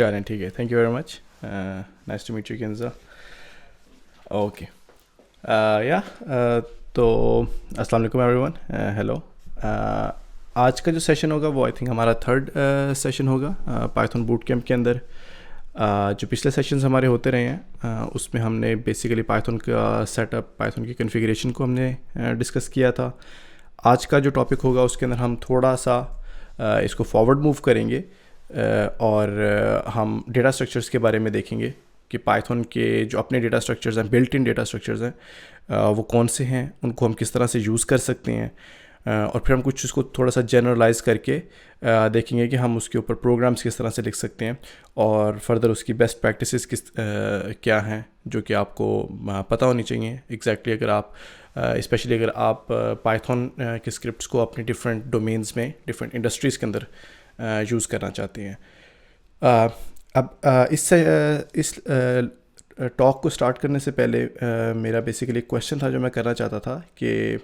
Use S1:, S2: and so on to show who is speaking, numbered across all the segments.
S1: चलें, ठीक है, thank you very much, nice to meet you Kenza. Okay, या तो अस्सलाम वालेकुम एवरीवन, हेलो। आज का जो सेशन होगा वो आई थिंक हमारा थर्ड सेशन होगा पाइथन बूट कैम्प के अंदर। जो पिछले सेशंस हमारे होते रहे हैं उसमें हमने बेसिकली पाइथन का सेटअप, पाइथन की कॉन्फ़िगरेशन को हमने डिस्कस किया था। आज का जो टॉपिक होगा उसके अंदर हम थोड़ा सा इसको फॉरवर्ड मूव करेंगे और हम डेटा स्ट्रक्चर्स के बारे में देखेंगे कि पाइथन के जो अपने डेटा स्ट्रक्चर्स हैं, बिल्ट इन डेटा स्ट्रक्चर्स हैं, वो कौन से हैं, उनको हम किस तरह से यूज़ कर सकते हैं। और फिर हम कुछ उसको थोड़ा सा जनरलाइज करके देखेंगे कि हम उसके ऊपर प्रोग्राम्स किस तरह से लिख सकते हैं और फर्दर उसकी बेस्ट प्रैक्टिसेस क्या हैं जो कि आपको पता होनी चाहिए एग्जैक्टली अगर आप स्पेशली अगर आप पाइथन के स्क्रिप्ट्स को अपने डिफरेंट डोमेन्स में, डिफरेंट इंडस्ट्रीज़ के अंदर यूज़ करना चाहते हैं। अब इस टॉक को स्टार्ट करने से पहले मेरा बेसिकली एक क्वेश्चन था जो मैं करना चाहता था कि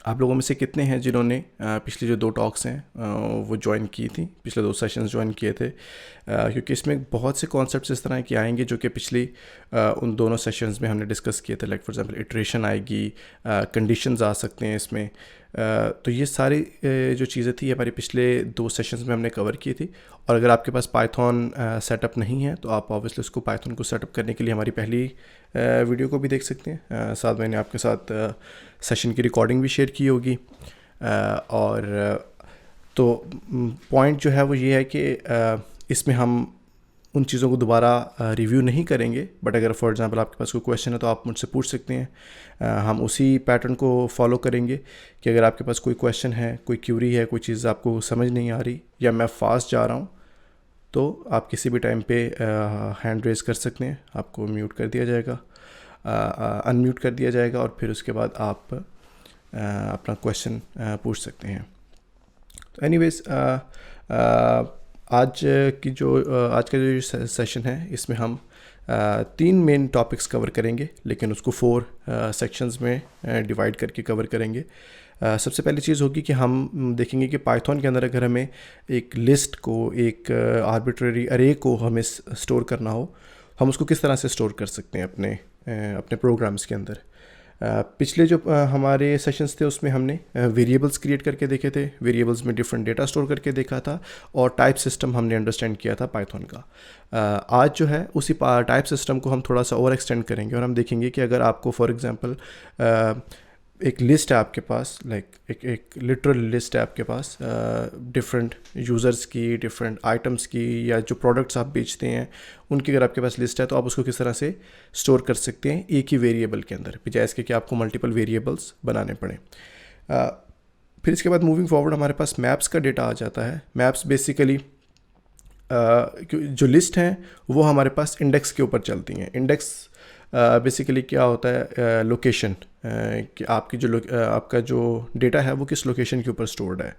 S1: आप लोगों में से कितने हैं जिन्होंने पिछली जो 2 टॉक्स हैं वो ज्वाइन की थी, पिछले 2 सेशंस ज्वाइन किए थे, क्योंकि इसमें बहुत से कॉन्सेप्ट्स इस तरह के आएंगे जो कि पिछली उन दोनों सेशंस में हमने डिस्कस किए थे। लाइक फॉर एग्जांपल इटरेशन आएगी, कंडीशंस आ सकते हैं इसमें। तो ये सारी जो चीज़ें थी हमारे पिछले 2 सेशंस में हमने कवर की थी। और अगर आपके पास पाइथन सेटअप नहीं है तो आप ऑब्वियसली उसको पाइथन को सेटअप करने के लिए हमारी पहली वीडियो को भी देख सकते हैं। साथ मैंने आपके साथ सेशन की रिकॉर्डिंग भी शेयर की होगी। और तो पॉइंट जो है वो ये है कि इसमें हम उन चीज़ों को दोबारा रिव्यू नहीं करेंगे, बट अगर फॉर एग्जांपल आपके पास कोई क्वेश्चन है तो आप मुझसे पूछ सकते हैं। हम उसी पैटर्न को फॉलो करेंगे कि अगर आपके पास कोई क्वेश्चन है, कोई क्यूरी है, कोई चीज़ आपको समझ नहीं आ रही या मैं फास्ट जा रहा हूँ, तो आप किसी भी टाइम पे हैंड रेज़ कर सकते हैं, आपको म्यूट कर दिया जाएगा, अनम्यूट कर दिया जाएगा और फिर उसके बाद आप अपना क्वेश्चन पूछ सकते हैं। तो एनीवेज आज का जो सेशन है इसमें हम 3 मेन टॉपिक्स कवर करेंगे, लेकिन उसको 4 सेक्शंस में डिवाइड करके कवर करेंगे। सबसे पहली चीज़ होगी कि हम देखेंगे कि पाइथन के अंदर अगर हमें एक लिस्ट को, एक आर्बिट्रेरी अरे को हमें स्टोर करना हो, हम उसको किस तरह से स्टोर कर सकते हैं अपने प्रोग्राम्स के अंदर। पिछले जो हमारे सेशंस थे उसमें हमने वेरिएबल्स क्रिएट करके देखे थे, वेरिएबल्स में डिफरेंट डेटा स्टोर करके देखा था और टाइप सिस्टम हमने अंडरस्टैंड किया था पाइथन का। आज जो है उसी टाइप सिस्टम को हम थोड़ा सा और एक्सटेंड करेंगे और हम देखेंगे कि अगर आपको फॉर एग्जांपल एक लिस्ट है आपके पास, लाइक एक लिटरल लिस्ट है आपके पास डिफरेंट यूज़र्स की, डिफरेंट आइटम्स की, या जो प्रोडक्ट्स आप बेचते हैं उनकी अगर आपके पास लिस्ट है तो आप उसको किस तरह से स्टोर कर सकते हैं एक ही वेरिएबल के अंदर, बजाय इसके कि आपको मल्टीपल वेरिएबल्स बनाने पड़े। फिर इसके बाद मूविंग फॉरवर्ड हमारे पास मैप्स का डेटा आ जाता है। मैप्स बेसिकली जो लिस्ट हैं वो हमारे पास इंडेक्स के ऊपर चलती हैं। इंडेक्स बेसिकली क्या होता है, लोकेशन, कि आपका जो डेटा है वो किस लोकेशन के ऊपर स्टोर्ड है।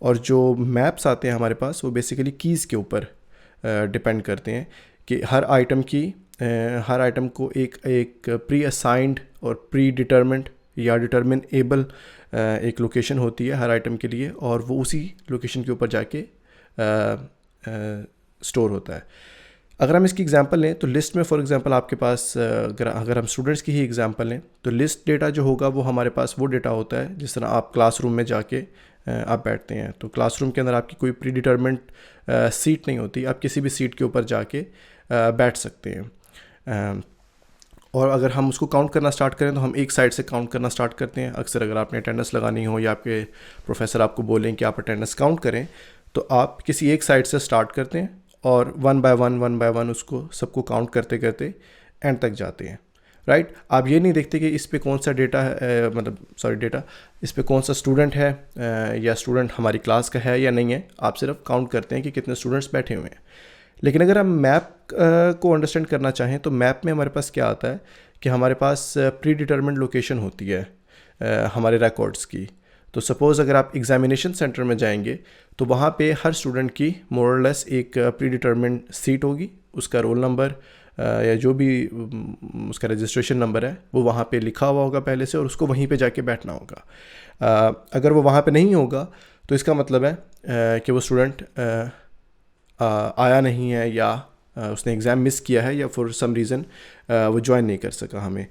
S1: और जो मैप्स आते हैं हमारे पास वो बेसिकली कीज़ के ऊपर डिपेंड करते हैं कि हर आइटम को एक प्री असाइंड और प्री डिटर्मिंड या डिटर्मिनेबल एक लोकेशन होती है हर आइटम के लिए, और वो उसी लोकेशन के ऊपर जाके स्टोर होता है। अगर हम इसकी एग्जांपल लें तो लिस्ट में फॉर एग्जांपल आपके पास अगर हम स्टूडेंट्स की ही एग्जांपल लें तो लिस्ट डेटा जो होगा वो हमारे पास वो डेटा होता है जिस तरह आप क्लासरूम में जाके आप बैठते हैं, तो क्लासरूम के अंदर आपकी कोई प्री डिटर्मिन्ड सीट नहीं होती, आप किसी भी सीट के ऊपर जाके बैठ सकते हैं। और अगर हम उसको काउंट करना स्टार्ट करें तो हम एक साइड से काउंट करना स्टार्ट करते हैं। अक्सर अगर आपने अटेंडेंस लगानी हो या आपके प्रोफेसर आपको बोलें कि आप अटेंडेंस काउंट करें तो आप किसी एक साइड से स्टार्ट करते हैं और वन बाय वन उसको सबको काउंट करते करते एंड तक जाते हैं, राइट। आप ये नहीं देखते कि इस पे कौन सा डेटा है, इस पे कौन सा स्टूडेंट है या स्टूडेंट हमारी क्लास का है या नहीं है, आप सिर्फ काउंट करते हैं कि कितने स्टूडेंट्स बैठे हुए हैं। लेकिन अगर हम मैप को अंडरस्टैंड करना चाहें तो मैप में हमारे पास क्या आता है कि हमारे पास प्री डिटर्मिन्ड लोकेशन होती है हमारे रिकॉर्ड्स की। तो सपोज़ अगर आप एग्जामिनेशन सेंटर में जाएंगे तो वहाँ पे हर स्टूडेंट की मोर और लेस एक प्री डिटर्मिन्ड सीट होगी, उसका रोल नंबर या जो भी उसका रजिस्ट्रेशन नंबर है वो वहाँ पे लिखा हुआ होगा पहले से और उसको वहीं पे जाके बैठना होगा। अगर वो वहाँ पे नहीं होगा तो इसका मतलब है कि वो स्टूडेंट आया नहीं है या उसने एग्ज़ाम मिस किया है या फॉर सम रीज़न वो ज्वाइन नहीं कर सका हमें।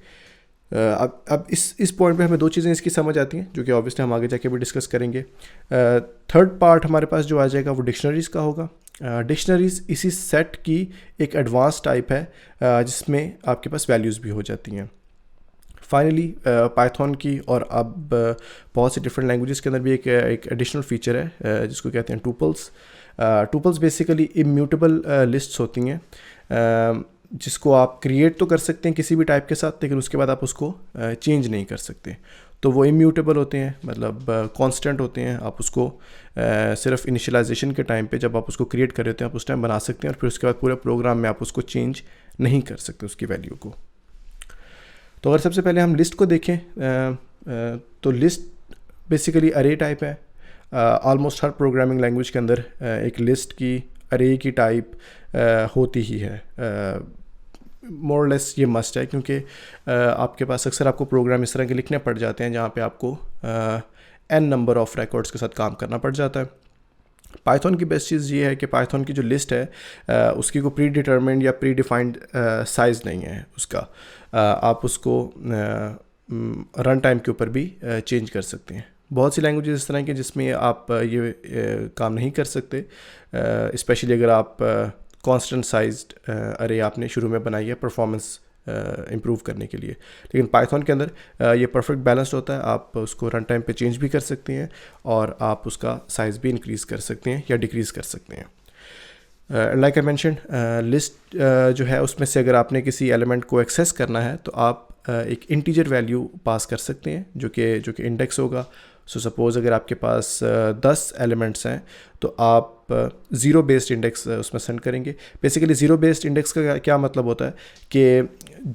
S1: अब इस पॉइंट पे हमें दो चीज़ें इसकी समझ आती हैं जो कि ऑब्वियसली हम आगे जाके भी डिस्कस करेंगे। थर्ड पार्ट हमारे पास जो आ जाएगा वो डिक्शनरीज़ का होगा। डिक्शनरीज़ इसी सेट की एक एडवांस टाइप है जिसमें आपके पास वैल्यूज़ भी हो जाती हैं। फाइनली पाइथन की और अब बहुत सी डिफरेंट लैंग्वेजेस के अंदर भी एक एडिशनल फीचर है जिसको कहते हैं टूपल्स। टूपल्स बेसिकली इम्यूटेबल लिस्ट्स होती हैं जिसको आप क्रिएट तो कर सकते हैं किसी भी टाइप के साथ, लेकिन उसके बाद आप उसको चेंज नहीं कर सकते। तो वो इम्यूटेबल होते हैं, मतलब कांस्टेंट होते हैं। आप उसको सिर्फ इनिशियलाइजेशन के टाइम पे जब आप उसको क्रिएट कर रहे होते हैं आप उस टाइम बना सकते हैं और फिर उसके बाद पूरे प्रोग्राम में आप उसको चेंज नहीं कर सकते उसकी वैल्यू को। तो अगर सबसे पहले हम लिस्ट को देखें तो लिस्ट बेसिकली अरे टाइप है। ऑलमोस्ट हर प्रोग्रामिंग लैंग्वेज के अंदर एक लिस्ट की अरे की टाइप होती ही है। मोर लेस ये मस्ट है क्योंकि आपके पास अक्सर आपको प्रोग्राम इस तरह के लिखने पड़ जाते हैं जहाँ पे आपको n नंबर ऑफ़ रिकॉर्ड्स के साथ काम करना पड़ जाता है। पाइथन की बेस्ट चीज़ ये है कि पाइथन की जो लिस्ट है उसकी कोई प्री डिटर्मिन्ड या प्री डिफाइंड साइज़ नहीं है उसका। आप उसको रन टाइम के ऊपर भी चेंज कर सकते हैं। बहुत सी लैंग्वेजेस इस तरह की जिसमें आप ये काम नहीं कर सकते, स्पेशली अगर आप कांस्टेंट साइज्ड अरे आपने शुरू में बनाई है परफॉर्मेंस इम्प्रूव करने के लिए। लेकिन पाइथन के अंदर ये परफेक्ट बैलेंस्ड होता है। आप उसको रन टाइम पे चेंज भी कर सकते हैं और आप उसका साइज़ भी इंक्रीज़ कर सकते हैं या डिक्रीज़ कर सकते हैं। लाइक आई मेंशन, लिस्ट जो है उसमें से अगर आपने किसी एलिमेंट को एक्सेस करना है तो आप एक इंटीजर वैल्यू पास कर सकते हैं जो कि इंडेक्स होगा। सो सपोज़ अगर आपके पास 10 एलिमेंट्स हैं तो आप ज़ीरो बेस्ड इंडेक्स उसमें सेंड करेंगे। बेसिकली ज़ीरो बेस्ड इंडेक्स का क्या मतलब होता है कि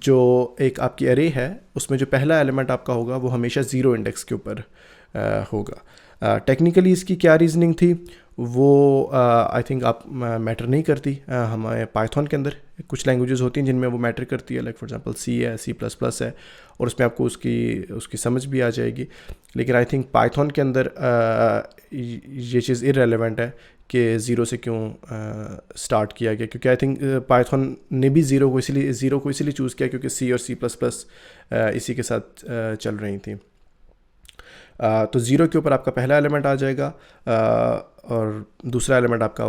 S1: जो एक आपकी अरे है उसमें जो पहला एलिमेंट आपका होगा वो हमेशा ज़ीरो इंडेक्स के ऊपर होगा। टेक्निकली इसकी क्या रीजनिंग थी वो आई थिंक आप मैटर नहीं करती। हमारे पाइथन के अंदर कुछ लैंग्वेजेस होती हैं जिनमें वो मैटर करती है, लाइक फॉर एग्जांपल सी है, C++ है, और उसमें आपको उसकी समझ भी आ जाएगी। लेकिन आई थिंक पाइथन के अंदर ये चीज़ इररेलेवेंट है कि ज़ीरो से क्यों स्टार्ट किया गया, क्योंकि आई थिंक पाइथन ने भी ज़ीरो को इसीलिए चूज़ किया क्योंकि C और C++ इसी के साथ चल रही थी। तो ज़ीरो के ऊपर आपका पहला एलिमेंट आ जाएगा और दूसरा एलिमेंट आपका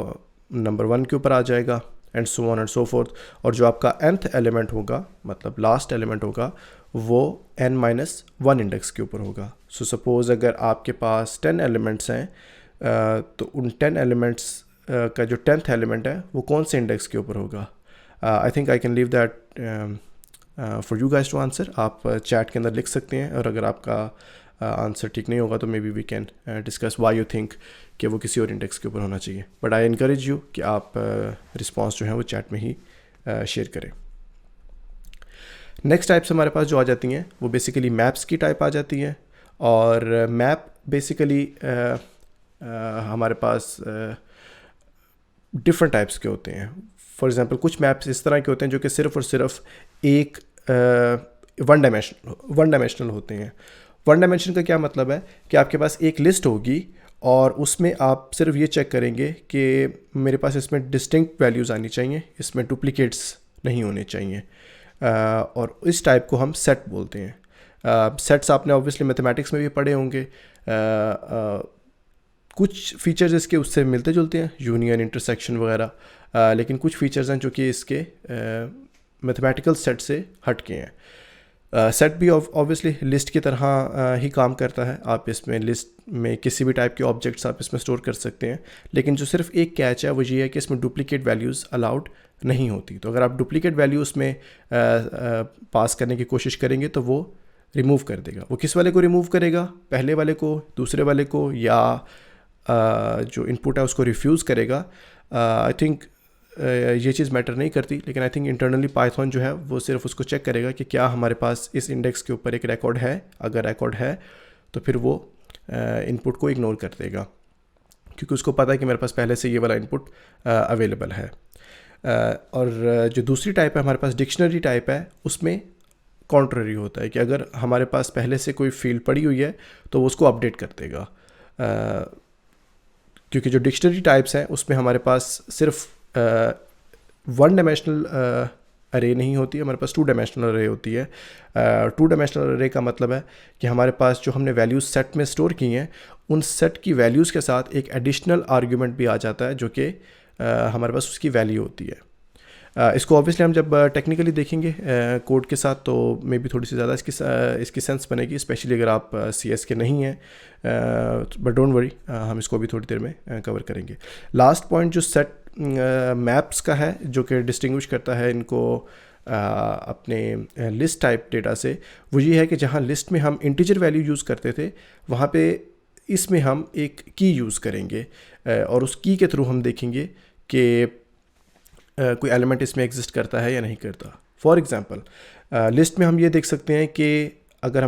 S1: नंबर 1 के ऊपर आ जाएगा and so on and so fourth. और जो आपका nth एलिमेंट होगा, मतलब लास्ट एलिमेंट होगा, वो n-1 इंडेक्स के ऊपर होगा। सो सपोज़ अगर आपके पास 10 एलिमेंट्स हैं तो उन 10 एलिमेंट्स का जो 10th एलिमेंट है वो कौन से इंडेक्स के ऊपर होगा। I think I can leave that for you guys to answer. आप चैट के अंदर लिख सकते हैं और अगर आपका आंसर ठीक नहीं होगा तो maybe we can discuss why you think कि वो किसी और इंडेक्स के ऊपर होना चाहिए। बट आई इनकरेज यू कि आप रिस्पॉन्स जो है वो चैट में ही शेयर करें। नेक्स्ट टाइप्स हमारे पास जो आ जाती हैं वो बेसिकली मैप्स की टाइप आ जाती हैं। और मैप बेसिकली हमारे पास डिफरेंट टाइप्स के होते हैं। फॉर एग्जांपल कुछ मैप्स इस तरह के होते हैं जो कि सिर्फ और सिर्फ एक वन डायमेंशनल होते हैं। वन डायमेंशन का क्या मतलब है कि आपके पास एक लिस्ट होगी और उसमें आप सिर्फ ये चेक करेंगे कि मेरे पास इसमें डिस्टिंक्ट वैल्यूज़ आनी चाहिए, इसमें डुप्लीकेट्स नहीं होने चाहिए, और इस टाइप को हम सेट बोलते हैं। सेट्स आपने ऑब्वियसली मैथमेटिक्स में भी पढ़े होंगे। कुछ फीचर्स इसके उससे मिलते जुलते हैं, यूनियन, इंटरसेक्शन वगैरह, लेकिन कुछ फीचर्स हैं जो कि इसके मैथमेटिकल सेट से हट के हैं। सेट भी ऑब्वियसली लिस्ट की तरह ही काम करता है। आप इसमें लिस्ट में किसी भी टाइप के ऑब्जेक्ट्स आप इसमें स्टोर कर सकते हैं, लेकिन जो सिर्फ एक कैच है वो ये है कि इसमें डुप्लीकेट वैल्यूज़ अलाउड नहीं होती। तो अगर आप डुप्लीकेट वैल्यूज़ में पास करने की कोशिश करेंगे तो वो रिमूव कर देगा। वो किस वाले को रिमूव करेगा, पहले वाले को, दूसरे वाले को, या जो इनपुट है उसको रिफ्यूज़ करेगा। आई थिंक ये चीज़ मैटर नहीं करती, लेकिन आई थिंक इंटरनली पाइथन जो है वो सिर्फ उसको चेक करेगा कि क्या हमारे पास इस इंडेक्स के ऊपर एक रिकॉर्ड है। अगर रिकॉर्ड है तो फिर वो इनपुट को इग्नोर कर देगा, क्योंकि उसको पता है कि मेरे पास पहले से ये वाला इनपुट अवेलेबल है। और जो दूसरी टाइप है हमारे पास डिक्शनरी टाइप है, उसमें कॉन्ट्ररी होता है कि अगर हमारे पास पहले से कोई फील्ड पड़ी हुई है तो वो उसको अपडेट कर देगा, क्योंकि जो डिक्शनरी टाइप्स हैं उसमें हमारे पास सिर्फ वन डायमेंशनल अरे नहीं होती है, हमारे पास टू डायमेंशनल अरे होती है। टू डायमेंशनल अरे का मतलब है कि हमारे पास जो हमने वैल्यूज़ सेट में स्टोर की हैं उन सेट की वैल्यूज़ के साथ एक एडिशनल आर्ग्यूमेंट भी आ जाता है जो कि हमारे पास उसकी वैल्यू होती है। इसको ऑब्वियसली हम जब टेक्निकली देखेंगे कोड के साथ तो मे बी थोड़ी सी ज़्यादा इसकी सेंस बनेगी, स्पेशली अगर आप CS के नहीं हैं, बट डोंट वरी, हम इसको भी थोड़ी देर में कवर करेंगे। लास्ट पॉइंट जो सेट मैप्स का है जो कि डिस्टिंग्विश करता है इनको अपने लिस्ट टाइप डेटा से, वो ये है कि जहाँ लिस्ट में हम इंटीजर वैल्यू यूज़ करते थे वहाँ पे इसमें हम एक की यूज़ करेंगे और उस की के थ्रू हम देखेंगे कि कोई एलिमेंट इसमें एग्जिस्ट करता है या नहीं करता। फॉर एग्ज़ाम्पल लिस्ट में हम ये देख सकते हैं कि अगर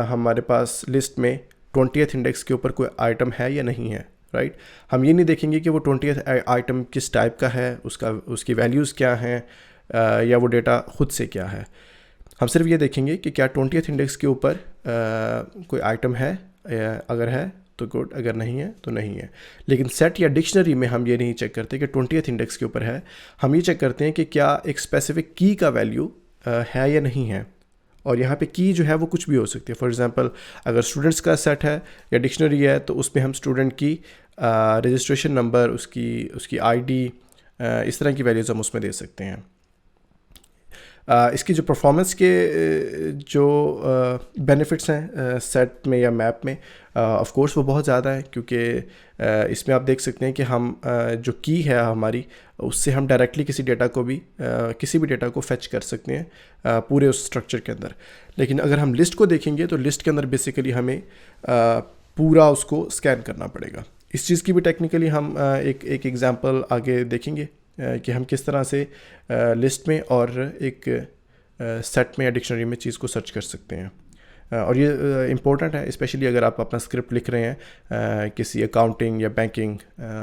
S1: हमारे पास लिस्ट में 20th इंडेक्स के ऊपर कोई आइटम है या नहीं है, राइट। हम ये नहीं देखेंगे कि वो 20th आइटम किस टाइप का है, उसकी वैल्यूज़ क्या हैं या वो डेटा खुद से क्या है। हम सिर्फ ये देखेंगे कि क्या 20th इंडेक्स के ऊपर कोई आइटम है, अगर है तो गुड, अगर नहीं है तो नहीं है। लेकिन सेट या डिक्शनरी में हम ये नहीं चेक करते कि 20th इंडेक्स के ऊपर है, हम ये चेक करते हैं कि क्या एक स्पेसिफिक की का वैल्यू है या नहीं है। और यहाँ पे की जो है वो कुछ भी हो सकती है। फॉर एग्जांपल अगर स्टूडेंट्स का सेट है या डिक्शनरी है तो उसमें हम स्टूडेंट की रजिस्ट्रेशन नंबर, उसकी आईडी, इस तरह की वैल्यूज़ हम उसमें दे सकते हैं। इसकी जो परफॉर्मेंस के जो बेनिफिट्स हैं सेट में या मैप में, ऑफ कोर्स वो बहुत ज़्यादा है, क्योंकि इसमें आप देख सकते हैं कि हम जो की है हमारी, उससे हम डायरेक्टली किसी भी डेटा को फेच कर सकते हैं पूरे उस स्ट्रक्चर के अंदर। लेकिन अगर हम लिस्ट को देखेंगे तो लिस्ट के अंदर बेसिकली हमें पूरा उसको स्कैन करना पड़ेगा। इस चीज़ की भी टेक्निकली हम एक एग्जांपल आगे देखेंगे कि हम किस तरह से लिस्ट में और एक सेट में या डिक्शनरी में चीज़ को सर्च कर सकते हैं। और ये इम्पोर्टेंट है, स्पेशली अगर आप अपना स्क्रिप्ट लिख रहे हैं किसी अकाउंटिंग या बैंकिंग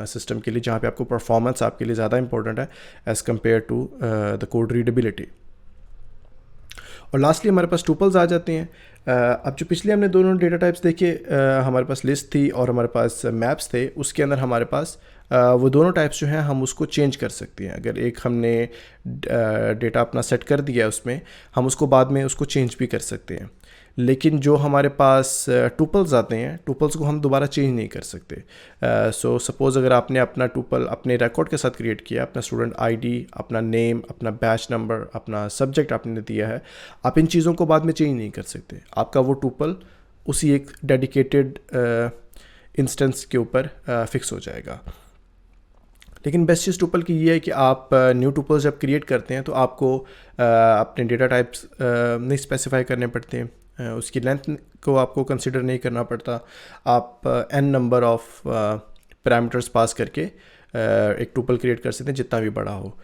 S1: सिस्टम के लिए, जहाँ पे आपको परफॉर्मेंस आपके लिए ज़्यादा इंपॉर्टेंट है as compare to the code readability. और लास्टली हमारे पास टुपल्स आ जाते हैं। अब जो पिछले हमने दोनों डेटा टाइप्स देखे, हमारे पास लिस्ट थी और हमारे पास मैप्स थे, उसके अंदर हमारे पास वो दोनों टाइप्स जो हैं हम उसको चेंज कर सकते हैं। अगर एक हमने डेटा अपना सेट कर दिया है उसमें, हम उसको बाद में उसको चेंज भी कर सकते हैं। लेकिन जो हमारे पास टुपल्स आते हैं, टुपल्स को हम दोबारा चेंज नहीं कर सकते। सो सपोज़ अगर आपने अपना टुपल अपने रिकॉर्ड के साथ क्रिएट किया, अपना स्टूडेंट आईडी, अपना नेम, अपना बैच नंबर, अपना सब्जेक्ट आपने दिया है, आप इन चीज़ों को बाद में चेंज नहीं कर सकते। आपका वो टुपल उसी एक डेडिकेटेड इंस्टेंस के ऊपर फिक्स हो जाएगा। लेकिन बेस्ट चीज़ टुपल की ये है कि आप न्यू टुपल्स जब क्रिएट करते हैं तो आपको अपने डेटा टाइप्स नहीं स्पेसिफाई करने पड़ते हैं, उसकी लेंथ को आपको कंसिडर नहीं करना पड़ता। आप n number of parameters pass करके एक टुपल क्रिएट कर सकते हैं जितना भी बड़ा हो।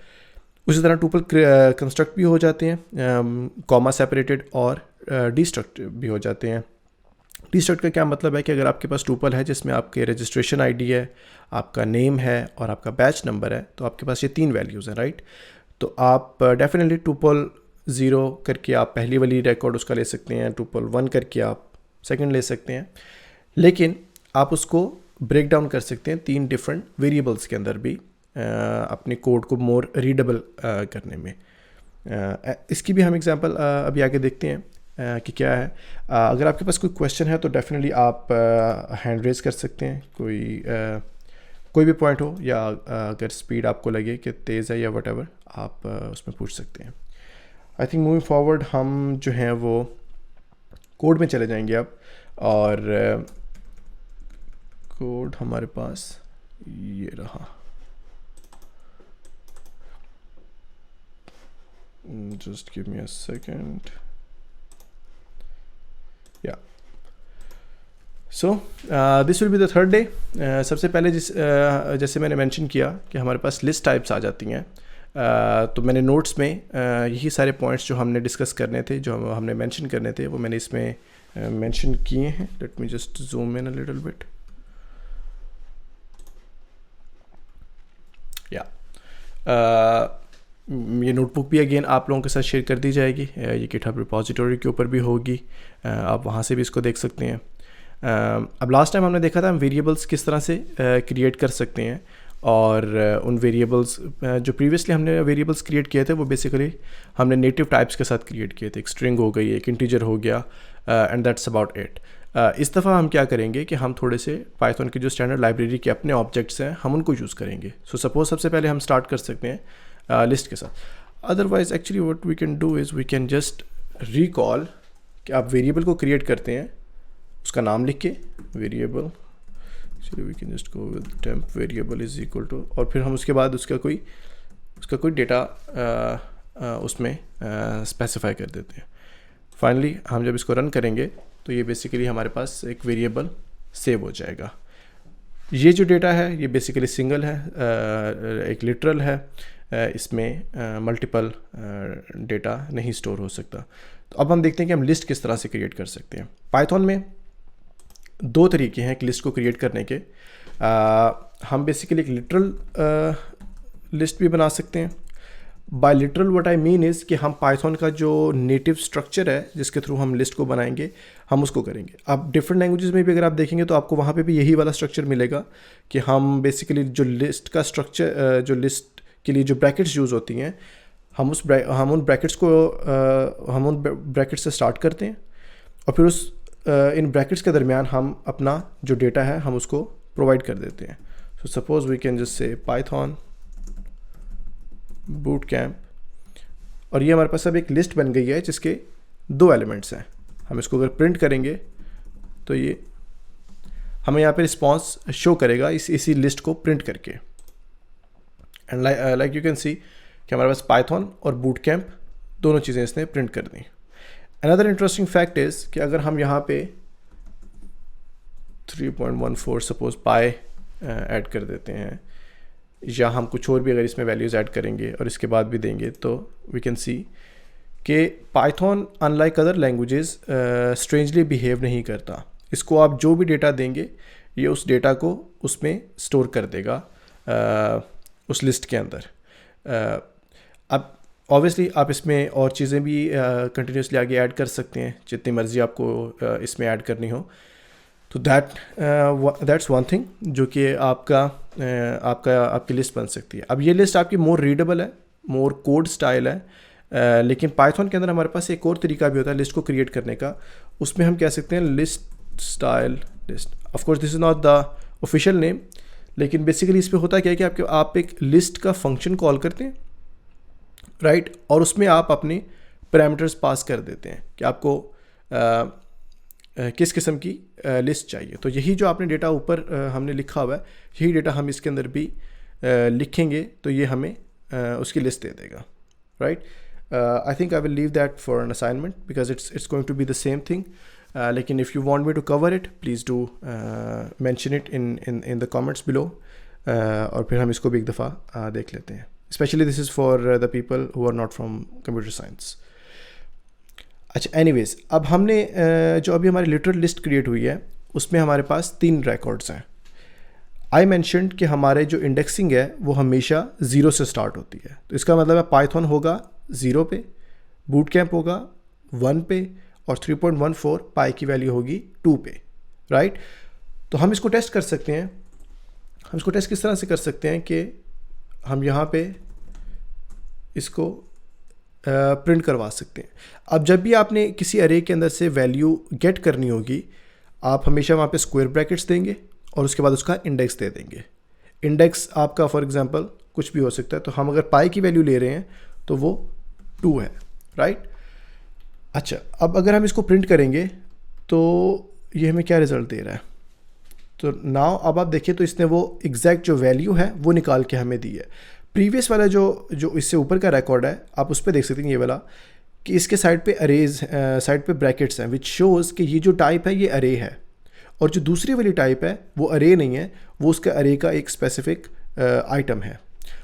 S1: उसी तरह टुपल कंस्ट्रक्ट भी हो जाते हैं, कॉमा सेपरेटेड, और डिस्ट्रक्ट भी हो जाते हैं। डिस्ट्रक्ट का क्या मतलब है कि अगर आपके पास टुपल है जिसमें आपके रजिस्ट्रेशन आईडी है, आपका नेम है और आपका बैच नंबर है, तो आपके पास ये 3 वैल्यूज़ हैं, राइट। तो आप डेफिनेटली टुपल 0 करके आप पहली वाली रिकॉर्ड उसका ले सकते हैं, टुपल 1 करके आप सेकंड ले सकते हैं। लेकिन आप उसको ब्रेक डाउन कर सकते हैं 3 डिफरेंट वेरिएबल्स के अंदर भी, अपने कोड को मोर रीडेबल करने में। इसकी भी हम एग्जांपल अभी आगे देखते हैं कि क्या है। अगर आपके पास कोई क्वेश्चन है तो डेफिनेटली आप हैंड रेज कर सकते हैं, कोई भी पॉइंट हो, या अगर स्पीड आपको लगे कि तेज़ है या वट आप उसमें पूछ सकते हैं। आई थिंक मूविंग फॉरवर्ड हम जो हैं वो कोड में चले जाएंगे अब, और कोड हमारे पास ये रहा। Just give me a second. Yeah so this will be the third day. सबसे पहले जैसे मैंने मेंशन किया कि हमारे पास लिस्ट टाइप्स आ जाती हैं, तो मैंने नोट्स में यही सारे पॉइंट्स जो हमने डिस्कस करने थे, जो हमने मेंशन करने थे, वो मैंने इसमें मेंशन किए हैं। Let me just zoom in a little bit. या ये नोटबुक भी अगेन आप लोगों के साथ शेयर कर दी जाएगी, ये गिटहब रिपॉजिटरी के ऊपर भी होगी, आप वहाँ से भी इसको देख सकते हैं। अब लास्ट टाइम हमने देखा था हम वेरिएबल्स किस तरह से क्रिएट कर सकते हैं, और उन वेरिएबल्स जो प्रीवियसली हमने वेरिएबल्स क्रिएट किए थे वो बेसिकली हमने नेटिव टाइप्स के साथ क्रिएट किए थे। एक स्ट्रिंग हो गई, एक इंटीजर हो गया, एंड दैट्स अबाउट इट। इस दफ़ा हम क्या करेंगे कि हम थोड़े से पाइथन की जो स्टैंडर्ड लाइब्रेरी के अपने ऑब्जेक्ट्स हैं हम उनको यूज़ करेंगे। सो सपोज सबसे पहले हम स्टार्ट कर सकते हैं लिस्ट के साथ। Otherwise actually what we can do is we can just recall कि आप वेरिएबल को क्रिएट करते हैं, उसका नाम लिख के वेरिएबल, चलिए we can just go with temp variable is equal to, और फिर हम उसके बाद उसका कोई डेटा उसमें स्पेसिफाई कर देते हैं। फाइनली हम जब इसको रन करेंगे तो ये बेसिकली हमारे पास एक वेरिएबल सेव हो जाएगा। ये जो डेटा है ये बेसिकली सिंगल है, एक लिटरल है, इसमें मल्टीपल डेटा नहीं स्टोर हो सकता। तो अब हम देखते हैं कि हम लिस्ट किस तरह से क्रिएट कर सकते हैं। पाइथन में दो तरीके हैं एक लिस्ट को क्रिएट करने के। हम बेसिकली एक लिटरल लिस्ट भी बना सकते हैं। By literal what I mean is कि हम पाइथन का जो नेटिव स्ट्रक्चर है जिसके थ्रू हम लिस्ट को बनाएंगे हम उसको करेंगे। अब डिफरेंट लैंग्वेजेस में भी अगर आप देखेंगे तो आपको वहाँ पे भी यही वाला स्ट्रक्चर मिलेगा कि हम बेसिकली जो लिस्ट का स्ट्रक्चर, जो लिस्ट के लिए जो ब्रैकेट्स यूज़ होती हैं हम उन ब्रैकेट्स से स्टार्ट करते हैं और फिर इन ब्रैकेट्स के दरमियान हम अपना जो डेटा है हम उसको प्रोवाइड कर देते हैं। So suppose we can just say Python boot camp, और ये हमारे पास अब एक लिस्ट बन गई है जिसके दो एलिमेंट्स हैं। हम इसको अगर प्रिंट करेंगे तो ये हमें यहाँ पे रिस्पॉन्स शो करेगा इसी लिस्ट को प्रिंट करके। एंड लाइक यू कैन सी कि हमारे पास पाइथन और बूट कैम्प दोनों चीज़ें इसने प्रिंट कर दी। अनदर इंटरेस्टिंग फैक्ट इज़ कि अगर हम यहाँ पे 3.14 सपोज पाई ऐड कर देते हैं या हम कुछ और भी अगर इसमें वैल्यूज़ ऐड करेंगे और इसके बाद भी देंगे तो वी कैन सी कि Python unlike other languages strangely behave नहीं करता। इसको आप जो भी डेटा देंगे ये उस डेटा को उसमें स्टोर कर देगा उस लिस्ट के अंदर। अब ऑब्वियसली आप इसमें और चीज़ें भी कंटिन्यूसली आगे ऐड कर सकते हैं जितनी मर्ज़ी आपको इसमें ऐड करनी हो। तो दैट्स वन थिंग जो कि आपकी लिस्ट बन सकती है। अब ये लिस्ट आपकी मोर रीडेबल है, मोर कोड स्टाइल है, लेकिन पाइथन के अंदर हमारे पास एक और तरीका भी होता है लिस्ट को क्रिएट करने का। उसमें हम कह सकते हैं list style list. Of course this is not the official name, लेकिन बेसिकली इस पर होता क्या है कि आप एक लिस्ट का फंक्शन कॉल करते हैं, राइट, और उसमें आप अपने पैरामीटर्स पास कर देते हैं कि आपको किस किस्म की लिस्ट चाहिए। तो यही जो आपने डेटा ऊपर हमने लिखा हुआ है यही डेटा हम इसके अंदर भी लिखेंगे तो ये हमें उसकी लिस्ट दे देगा, right. I think I will leave that for an assignment because it's going to be the same thing, लेकिन if you want me to cover it please do mention it in the comments below, और फिर हम इसको भी एक दफ़ा देख लेते हैं। Specially this is for the people who are not from computer science. अच्छा, एनीवेज अब हमने जो अभी हमारी लिटरल लिस्ट क्रिएट हुई है उसमें हमारे पास 3 रिकॉर्ड्स हैं। आई मैंशनड कि हमारे जो इंडेक्सिंग है वो हमेशा 0 से स्टार्ट होती है। तो इसका मतलब है पाइथन होगा 0 पे, बूट कैम्प होगा 1 पे और 3.14 पाई की वैल्यू होगी 2 पे, राइट। तो हम इसको टेस्ट कर सकते हैं। हम इसको टेस्ट किस तरह से कर सकते हैं कि हम यहाँ पे इसको प्रिंट करवा सकते हैं। अब जब भी आपने किसी अरे के अंदर से वैल्यू गेट करनी होगी आप हमेशा वहाँ पे स्क्वायर ब्रैकेट्स देंगे और उसके बाद उसका इंडेक्स दे देंगे। इंडेक्स आपका फॉर एग्जांपल कुछ भी हो सकता है। तो हम अगर पाई की वैल्यू ले रहे हैं तो वो 2 है, राइट। अच्छा, अब अगर हम इसको प्रिंट करेंगे तो ये हमें क्या रिज़ल्ट दे रहा है। तो नाउ अब आप देखिए तो इसने वो एग्जैक्ट जो वैल्यू है वो निकाल के हमें दी है। प्रीवियस वाला जो इससे ऊपर का रिकॉर्ड है आप उस पर देख सकते हैं ये वाला कि इसके साइड पे अरेज, साइड पे ब्रैकेट्स हैं विच शोज़ कि ये जो टाइप है ये अरे है, और जो दूसरी वाली टाइप है वो अरे नहीं है, वो उसका अरे का एक स्पेसिफिक आइटम है।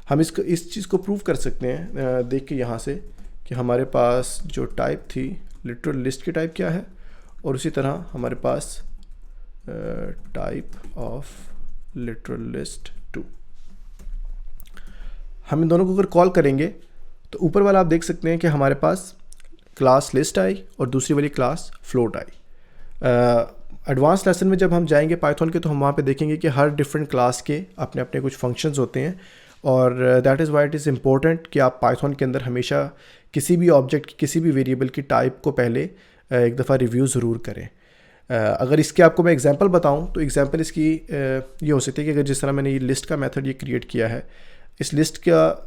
S1: हम इस चीज़ को प्रूव कर सकते हैं देख के यहाँ से कि हमारे पास जो टाइप थी लिटरल लिस्ट की टाइप क्या है, और उसी तरह हमारे पास टाइप ऑफ लिटरल लिस्ट 2। हम इन दोनों को अगर कॉल करेंगे तो ऊपर वाला आप देख सकते हैं कि हमारे पास क्लास लिस्ट आई और दूसरी वाली क्लास फ्लोट आई। एडवांस लेसन में जब हम जाएंगे पाइथन के, तो हम वहाँ पे देखेंगे कि हर डिफरेंट क्लास के अपने अपने कुछ फंक्शंस होते हैं, और that is why it is important कि आप पाइथन के अंदर हमेशा किसी भी ऑब्जेक्ट, किसी भी वेरिएबल की टाइप को पहले एक दफ़ा रिव्यू ज़रूर करें। अगर इसके आपको मैं एग्जांपल बताऊं, तो एग्जांपल इसकी ये हो सकती है कि अगर जिस तरह मैंने ये लिस्ट का मेथड ये क्रिएट किया है, इस लिस्ट का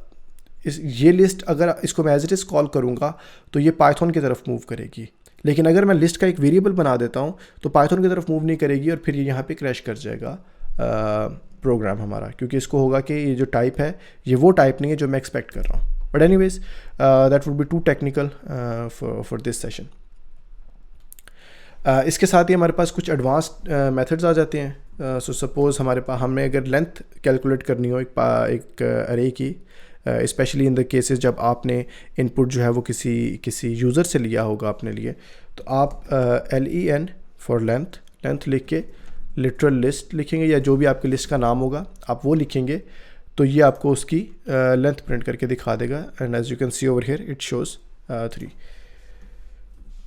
S1: ये लिस्ट अगर इसको मैं एज इट इज़ कॉल करूँगा तो ये पाइथन की तरफ मूव करेगी। लेकिन अगर मैं लिस्ट का एक वेरिएबल बना देता हूँ तो पाइथन की तरफ मूव नहीं करेगी, और फिर ये यहाँ पे क्रैश कर जाएगा प्रोग्राम हमारा, क्योंकि इसको होगा कि ये जो टाइप है ये वो टाइप नहीं है जो मैं एक्सपेक्ट कर रहा हूँ। But anyways that would be too technical for this session. इसके साथ ही हमारे पास कुछ एडवांस्ड मेथड्स आ जाते हैं। सो सपोज़ हमारे पास, हमें अगर लेंथ कैलकुलेट करनी हो एक अरे की, स्पेशली इन द केसेस जब आपने इनपुट जो है वो किसी यूज़र से लिया होगा अपने लिए, तो आप LEN फॉर लेंथ लिख के लिटरल लिस्ट लिखेंगे, या जो भी आपकी लिस्ट का नाम होगा आप वो लिखेंगे, तो ये आपको उसकी लेंथ प्रिंट करके दिखा देगा। And as you can see over here it shows 3।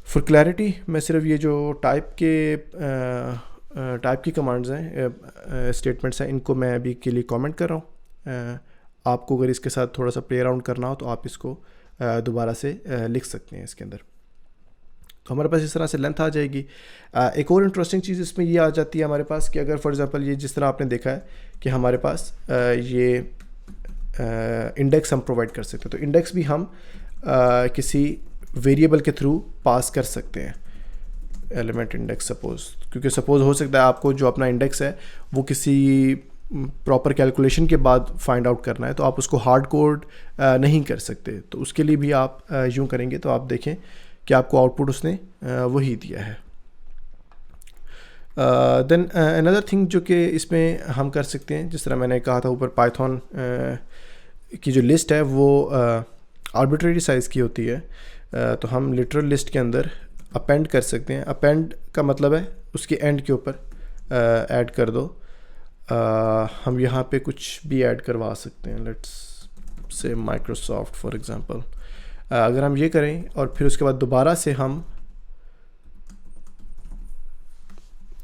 S1: For clarity मैं सिर्फ ये जो टाइप की कमांड्स हैं, स्टेटमेंट्स हैं, इनको मैं अभी के लिए कमेंट कर रहा हूँ। आपको अगर इसके साथ थोड़ा सा प्ले अराउंड करना हो तो आप इसको दोबारा से लिख सकते हैं इसके अंदर। तो हमारे पास इस तरह से लेंथ आ जाएगी। एक और इंटरेस्टिंग चीज़ इसमें ये आ जाती है हमारे पास कि अगर फॉर एग्जांपल ये जिस तरह आपने देखा है कि हमारे पास ये इंडेक्स हम प्रोवाइड कर सकते हैं, तो इंडेक्स भी हम किसी वेरिएबल के थ्रू पास कर सकते हैं, एलिमेंट इंडेक्स सपोज़, क्योंकि सपोज़ हो सकता है आपको जो अपना इंडेक्स है वो किसी प्रॉपर कैलकुलेशन के बाद फाइंड आउट करना है, तो आप उसको हार्ड कोड नहीं कर सकते। तो उसके लिए भी आप यूँ करेंगे तो आप देखें कि आपको आउटपुट उसने वही दिया है। देन अनदर थिंग जो कि इसमें हम कर सकते हैं, जिस तरह मैंने कहा था ऊपर, पाइथन की जो लिस्ट है वो आर्बिट्रेरी साइज़ की होती है, तो हम लिटरल लिस्ट के अंदर अपेंड कर सकते हैं। अपेंड का मतलब है उसके एंड के ऊपर ऐड कर दो। हम यहाँ पे कुछ भी ऐड करवा सकते हैं, let's say Microsoft for example. अगर हम ये करें और फिर उसके बाद दोबारा से हम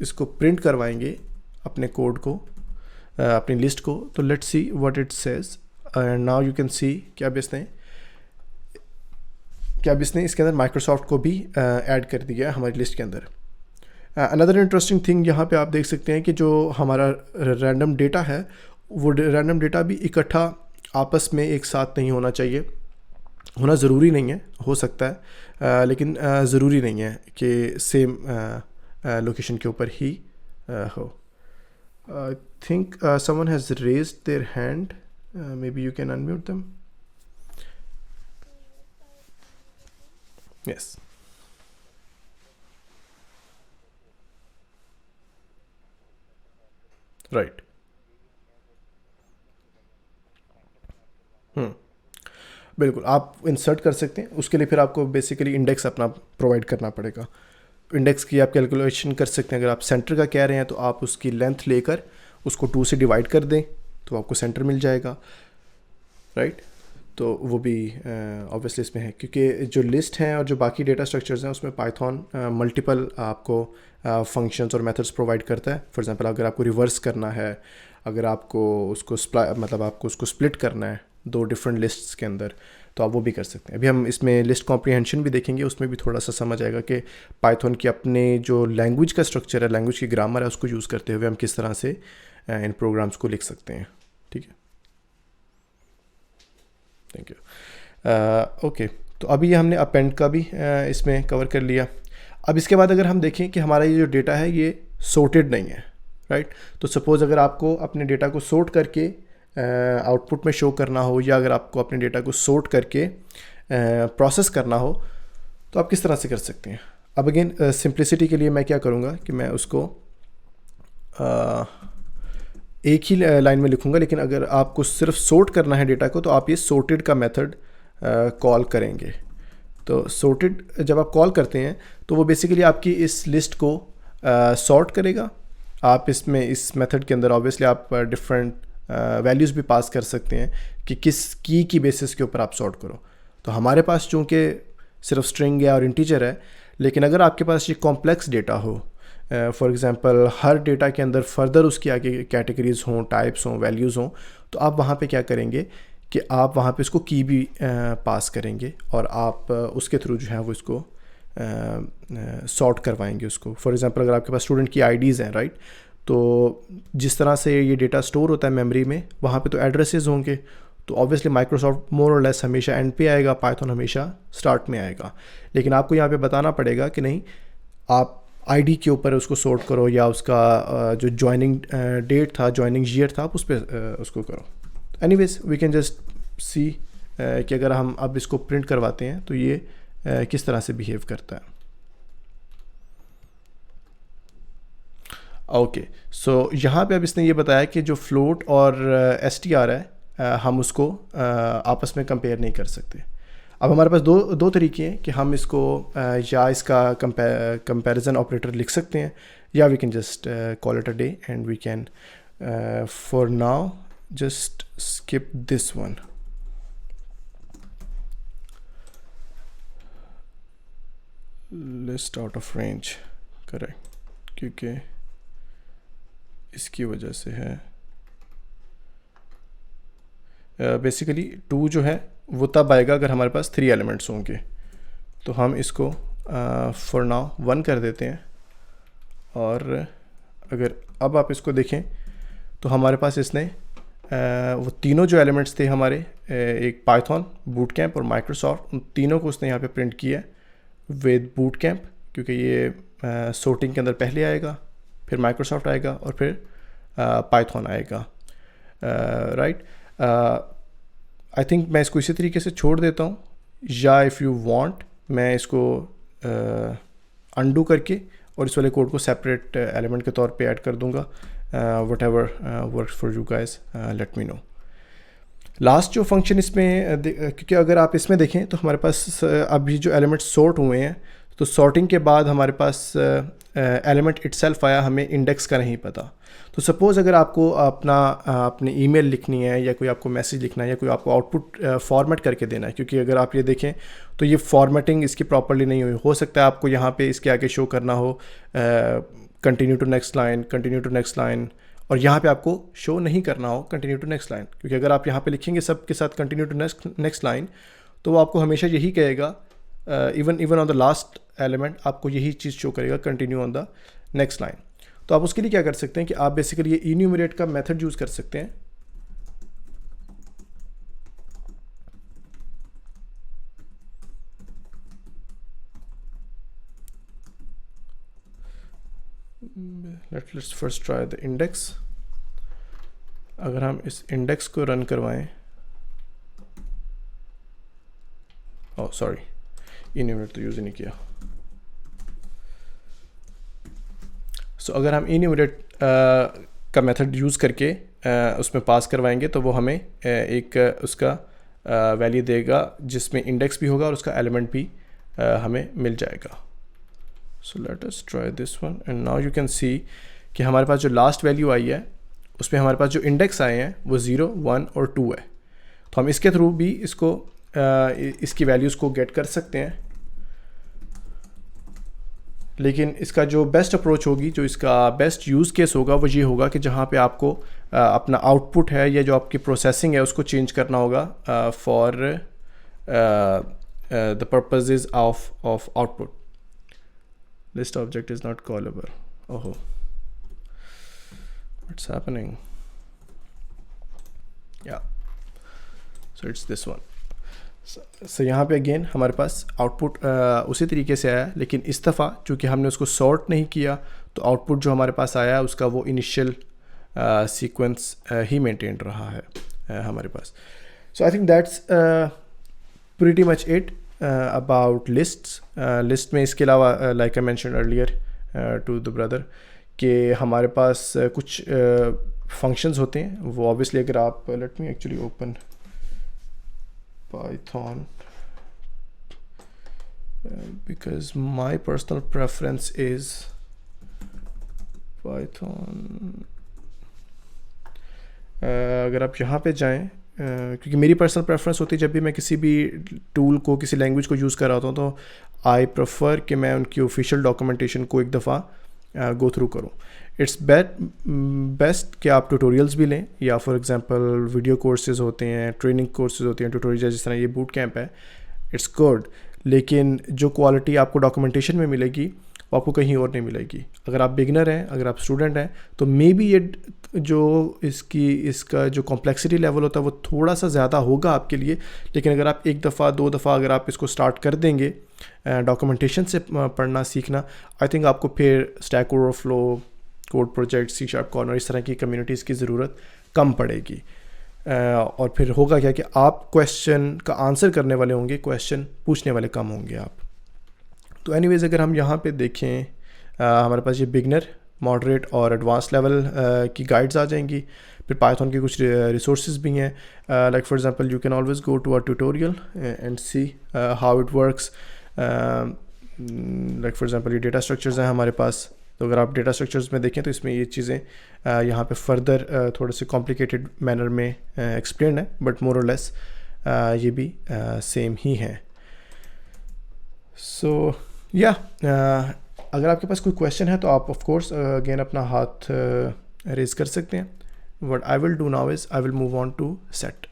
S1: इसको प्रिंट करवाएंगे अपने कोड को, अपनी लिस्ट को, तो let's see what it says. And now you can सी कि अब इसने इसके अंदर माइक्रोसॉफ्ट को भी ऐड कर दिया हमारी लिस्ट के अंदर। अनदर इंटरेस्टिंग थिंग यहाँ पे आप देख सकते हैं कि जो हमारा रैंडम डेटा है, वो रैंडम डेटा भी इकट्ठा आपस में एक साथ नहीं होना चाहिए। होना ज़रूरी नहीं है, हो सकता है, लेकिन ज़रूरी नहीं है कि सेम लोकेशन के ऊपर ही हो। I think someone has raised their hand, may be you can unmute them. Yes, right. बिल्कुल, आप इंसर्ट कर सकते हैं। उसके लिए फिर आपको बेसिकली इंडेक्स अपना प्रोवाइड करना पड़ेगा। इंडेक्स की आप कैलकुलेशन कर सकते हैं। अगर आप सेंटर का कह रहे हैं तो आप उसकी लेंथ लेकर उसको 2 से डिवाइड कर दें तो आपको सेंटर मिल जाएगा, राइट। तो वो भी ऑब्वियसली इसमें है, क्योंकि जो लिस्ट हैं और जो बाकी डेटा स्ट्रक्चर्स हैं उसमें पाइथन मल्टीपल आपको फंक्शंस और मेथड्स प्रोवाइड करता है। फॉर एग्जांपल अगर आपको रिवर्स करना है, अगर आपको उसको आपको उसको स्प्लिट करना है 2 डिफरेंट लिस्ट्स के अंदर, तो आप वो भी कर सकते हैं। अभी हम इसमें लिस्ट कॉम्प्रीहेंशन भी देखेंगे, उसमें भी थोड़ा सा समझ आएगा कि पाइथन की अपने जो लैंग्वेज का स्ट्रक्चर है, लैंग्वेज की ग्रामर है, उसको यूज़ करते हुए हम किस तरह से इन प्रोग्राम्स को लिख सकते हैं। ठीक है, थैंक यू। ओके, तो अभी हमने अपेंड का भी इसमें कवर कर लिया। अब इसके बाद अगर हम देखें कि हमारा ये जो डेटा है ये sorted नहीं है, राइट। तो सपोज़ अगर आपको अपने डेटा को sort करके आउटपुट में शो करना हो, या अगर आपको अपने डेटा को sort करके प्रोसेस करना हो, तो आप किस तरह से कर सकते हैं। अब अगेन सिंप्लिसिटी के लिए मैं क्या करूँगा कि मैं उसको एक ही लाइन में लिखूँगा, लेकिन अगर आपको सिर्फ sort करना है डेटा को तो आप ये sorted का मेथड कॉल करेंगे। तो sorted जब आप कॉल करते हैं तो वो बेसिकली आपकी इस लिस्ट को सॉर्ट करेगा। आप इसमें इस मेथड के अंदर ऑब्वियसली आप डिफरेंट वैल्यूज़ भी पास कर सकते हैं कि किस की बेसिस के ऊपर आप सॉर्ट करो। तो हमारे पास चूँकि सिर्फ स्ट्रिंग है और इंटीजर है, लेकिन अगर आपके पास ये कॉम्प्लेक्स डेटा हो फॉर एग्ज़ाम्पल हर डेटा के अंदर फर्दर उसकी आगे कैटेगरीज हों, टाइप्स हों, वैल्यूज़ हों, तो आप वहाँ पे क्या करेंगे कि आप वहाँ पे इसको की भी पास करेंगे और आप उसके थ्रू जो है वो इसको सॉर्ट करवाएंगे उसको। फॉर एग्ज़ाम्पल अगर आपके पास स्टूडेंट की आईडीज़ हैं, राइट, तो जिस तरह से ये डेटा स्टोर होता है मेमोरी में, वहाँ पे तो एड्रेसेस होंगे, तो ऑब्वियसली माइक्रोसॉफ्ट मोर और लेस हमेशा एंड पे आएगा, पाइथन हमेशा स्टार्ट में आएगा। लेकिन आपको यहाँ पे बताना पड़ेगा कि नहीं, आप आईडी के ऊपर उसको सॉर्ट करो या उसका जो ज्वाइनिंग डेट था, ज्वाइनिंग ईयर था, आप उस पर उसको करो। Anyways we can just see कि अगर हम अब इसको प्रिंट करवाते हैं तो ये किस तरह से बिहेव करता है। ओके, सो यहाँ पे अब इसने ये बताया कि जो फ्लोट और एसटीआर है हम उसको आपस में कंपेयर नहीं कर सकते। अब हमारे पास दो तरीके हैं कि हम इसको या इसका कंपैरिजन ऑपरेटर लिख सकते हैं, या we can just call it a day and we can for now just skip this one. List out of range, correct, क्योंकि इसकी वजह से है बेसिकली 2 जो है वो तब आएगा अगर हमारे पास 3 एलिमेंट्स होंगे। तो हम इसको फॉर नाउ 1 कर देते हैं, और अगर अब आप इसको देखें तो हमारे पास इसने वो तीनों जो एलिमेंट्स थे हमारे, एक पाइथन, बूट कैंप और माइक्रोसॉफ्ट, उन तीनों को उसने यहाँ पे प्रिंट किया विद बूट कैंप, क्योंकि ये सॉर्टिंग के अंदर पहले आएगा, फिर माइक्रोसॉफ्ट आएगा और फिर पाइथन आएगा, राइट। आई थिंक मैं इसको इसी तरीके से छोड़ देता हूँ, या इफ़ यू वांट मैं इसको अनडू करके और इस वाले कोड को सेपरेट एलिमेंट के तौर पे ऐड कर दूंगा। What ever works for you guys, late me no. Last जो फंक्शन इसमें क्योंकि अगर आप इसमें देखें तो हमारे पास अभी जो एलिमेंट सॉर्ट हुए हैं, तो सॉर्टिंग के बाद हमारे पास एलिमेंट इटसेल्फ आया, हमें इंडेक्स का नहीं पता। तो सपोज़ अगर आपको अपनी ईमेल लिखनी है, या कोई आपको मैसेज लिखना है, या कोई आपको आउटपुट फॉर्मेट करके देना है, क्योंकि अगर आप ये देखें तो ये फॉर्मेटिंग इसकी प्रॉपर्ली नहीं हुई, हो सकता है आपको यहाँ पे इसके आगे शो करना हो continue to next line, continue to next line, और यहाँ पे आपको शो नहीं करना हो कंटिन्यू टू नेक्स्ट लाइन, क्योंकि अगर आप यहाँ पे लिखेंगे सब के साथ कंटिन्यू टू नेक्स्ट लाइन, तो वो आपको हमेशा यही कहेगा, even on the last element आपको यही चीज़ शो करेगा, continue on the next line. तो आप उसके लिए क्या कर सकते हैं कि आप बेसिकली ये इन्यूमरेट का मेथड यूज़ कर सकते हैं। Let's first try the index. अगर हम इस इंडेक्स को रन करवाएं, ओह सॉरी, इन्यूमरेट तो यूज़ ही नहीं किया। सो अगर हम इन्यूमरेट का मेथड यूज़ करके उसमें पास करवाएंगे, तो वो हमें एक उसका वैल्यू देगा जिसमें इंडेक्स भी होगा और उसका एलिमेंट भी हमें मिल जाएगा। So let us try this one, and now you can सी कि हमारे पास जो लास्ट वैल्यू आई है उसमें हमारे पास जो इंडेक्स आए हैं वो 0, 1 और 2 है। तो हम इसके थ्रू भी इसको इसकी वैल्यूज़ को गेट कर सकते हैं, लेकिन इसका जो बेस्ट अप्रोच होगी, जो इसका बेस्ट यूज़ केस होगा, वो ये होगा कि जहाँ पे आपको अपना आउटपुट है या जो आपकी प्रोसेसिंग है उसको चेंज करना होगा for the purposes of output. List object is not callable, ओहो व्हाट्स हैपनिंग, या सो इट्स दिस वन। सो यहाँ पे अगेन हमारे पास आउटपुट उसी तरीके से आया, लेकिन इस दफ़ा चूँकि हमने उसको सॉर्ट नहीं किया, तो आउटपुट जो हमारे पास आया उसका वो इनिशियल सीक्वेंस ही मेंटेन रहा है हमारे पास। So I think that's pretty much it about lists. List में इसके अलावा like I mentioned earlier to the brother कि हमारे पास कुछ फंक्शंस होते हैं, वो ऑब्वियसली अगर आप, let me actually open Python because my personal preference is Python। अगर आप यहाँ पे जाएं, क्योंकि मेरी पर्सनल प्रेफरेंस होती है जब भी मैं किसी भी टूल को, किसी लैंग्वेज को यूज़ कर रहा होता हूँ, तो आई प्रेफर कि मैं उनकी ऑफिशियल डॉक्यूमेंटेशन को एक दफ़ा गो थ्रू करूँ। इट्स बेस्ट कि आप ट्यूटोरियल्स भी लें, या फॉर एग्जांपल वीडियो कोर्सेज होते हैं, ट्रेनिंग कोर्सेज होते हैं, ट्यूटोरियल जिस तरह ये बूट कैंप है, इट्स गुड, लेकिन जो क्वालिटी आपको डॉक्यूमेंटेशन में मिलेगी वो आपको कहीं और नहीं मिलेगी। अगर आप बिगनर हैं, अगर आप स्टूडेंट हैं, तो मे बी ये जो इसका जो कॉम्प्लेक्सिटी लेवल होता है वो थोड़ा सा ज़्यादा होगा आपके लिए, लेकिन अगर आप एक दफ़ा 2 दफ़ा अगर आप इसको स्टार्ट कर देंगे डॉक्यूमेंटेशन से पढ़ना सीखना, आई थिंक आपको फिर Stack Overflow, Code Project, C Sharp Corner, इस तरह की कम्युनिटीज़ की ज़रूरत कम पड़ेगी। और फिर होगा क्या कि आप क्वेश्चन का आंसर करने वाले होंगे, क्वेश्चन पूछने वाले कम होंगे आप। तो एनीवेज़ अगर हम यहाँ पे देखें, हमारे पास ये बिगनर, मॉडरेट और एडवांस लेवल की गाइड्स आ जाएंगी। फिर पाइथन के कुछ रिसोर्सेज भी हैं, like for example you can always go to a tutorial and see how it works. Like for example ये डेटा स्ट्रक्चर्स हैं हमारे पास, तो अगर आप डेटा स्ट्रक्चर्स में देखें तो इसमें ये चीज़ें यहाँ पे फर्दर थोड़े से कॉम्प्लिकेटेड मैनर में एक्सप्लेन है, बट मोर और लेस ये भी सेम ही है। सो या अगर आपके पास कोई क्वेश्चन है तो आप ऑफ कोर्स अगेन अपना हाथ रेज कर सकते हैं। What I will do now is I will move on to set.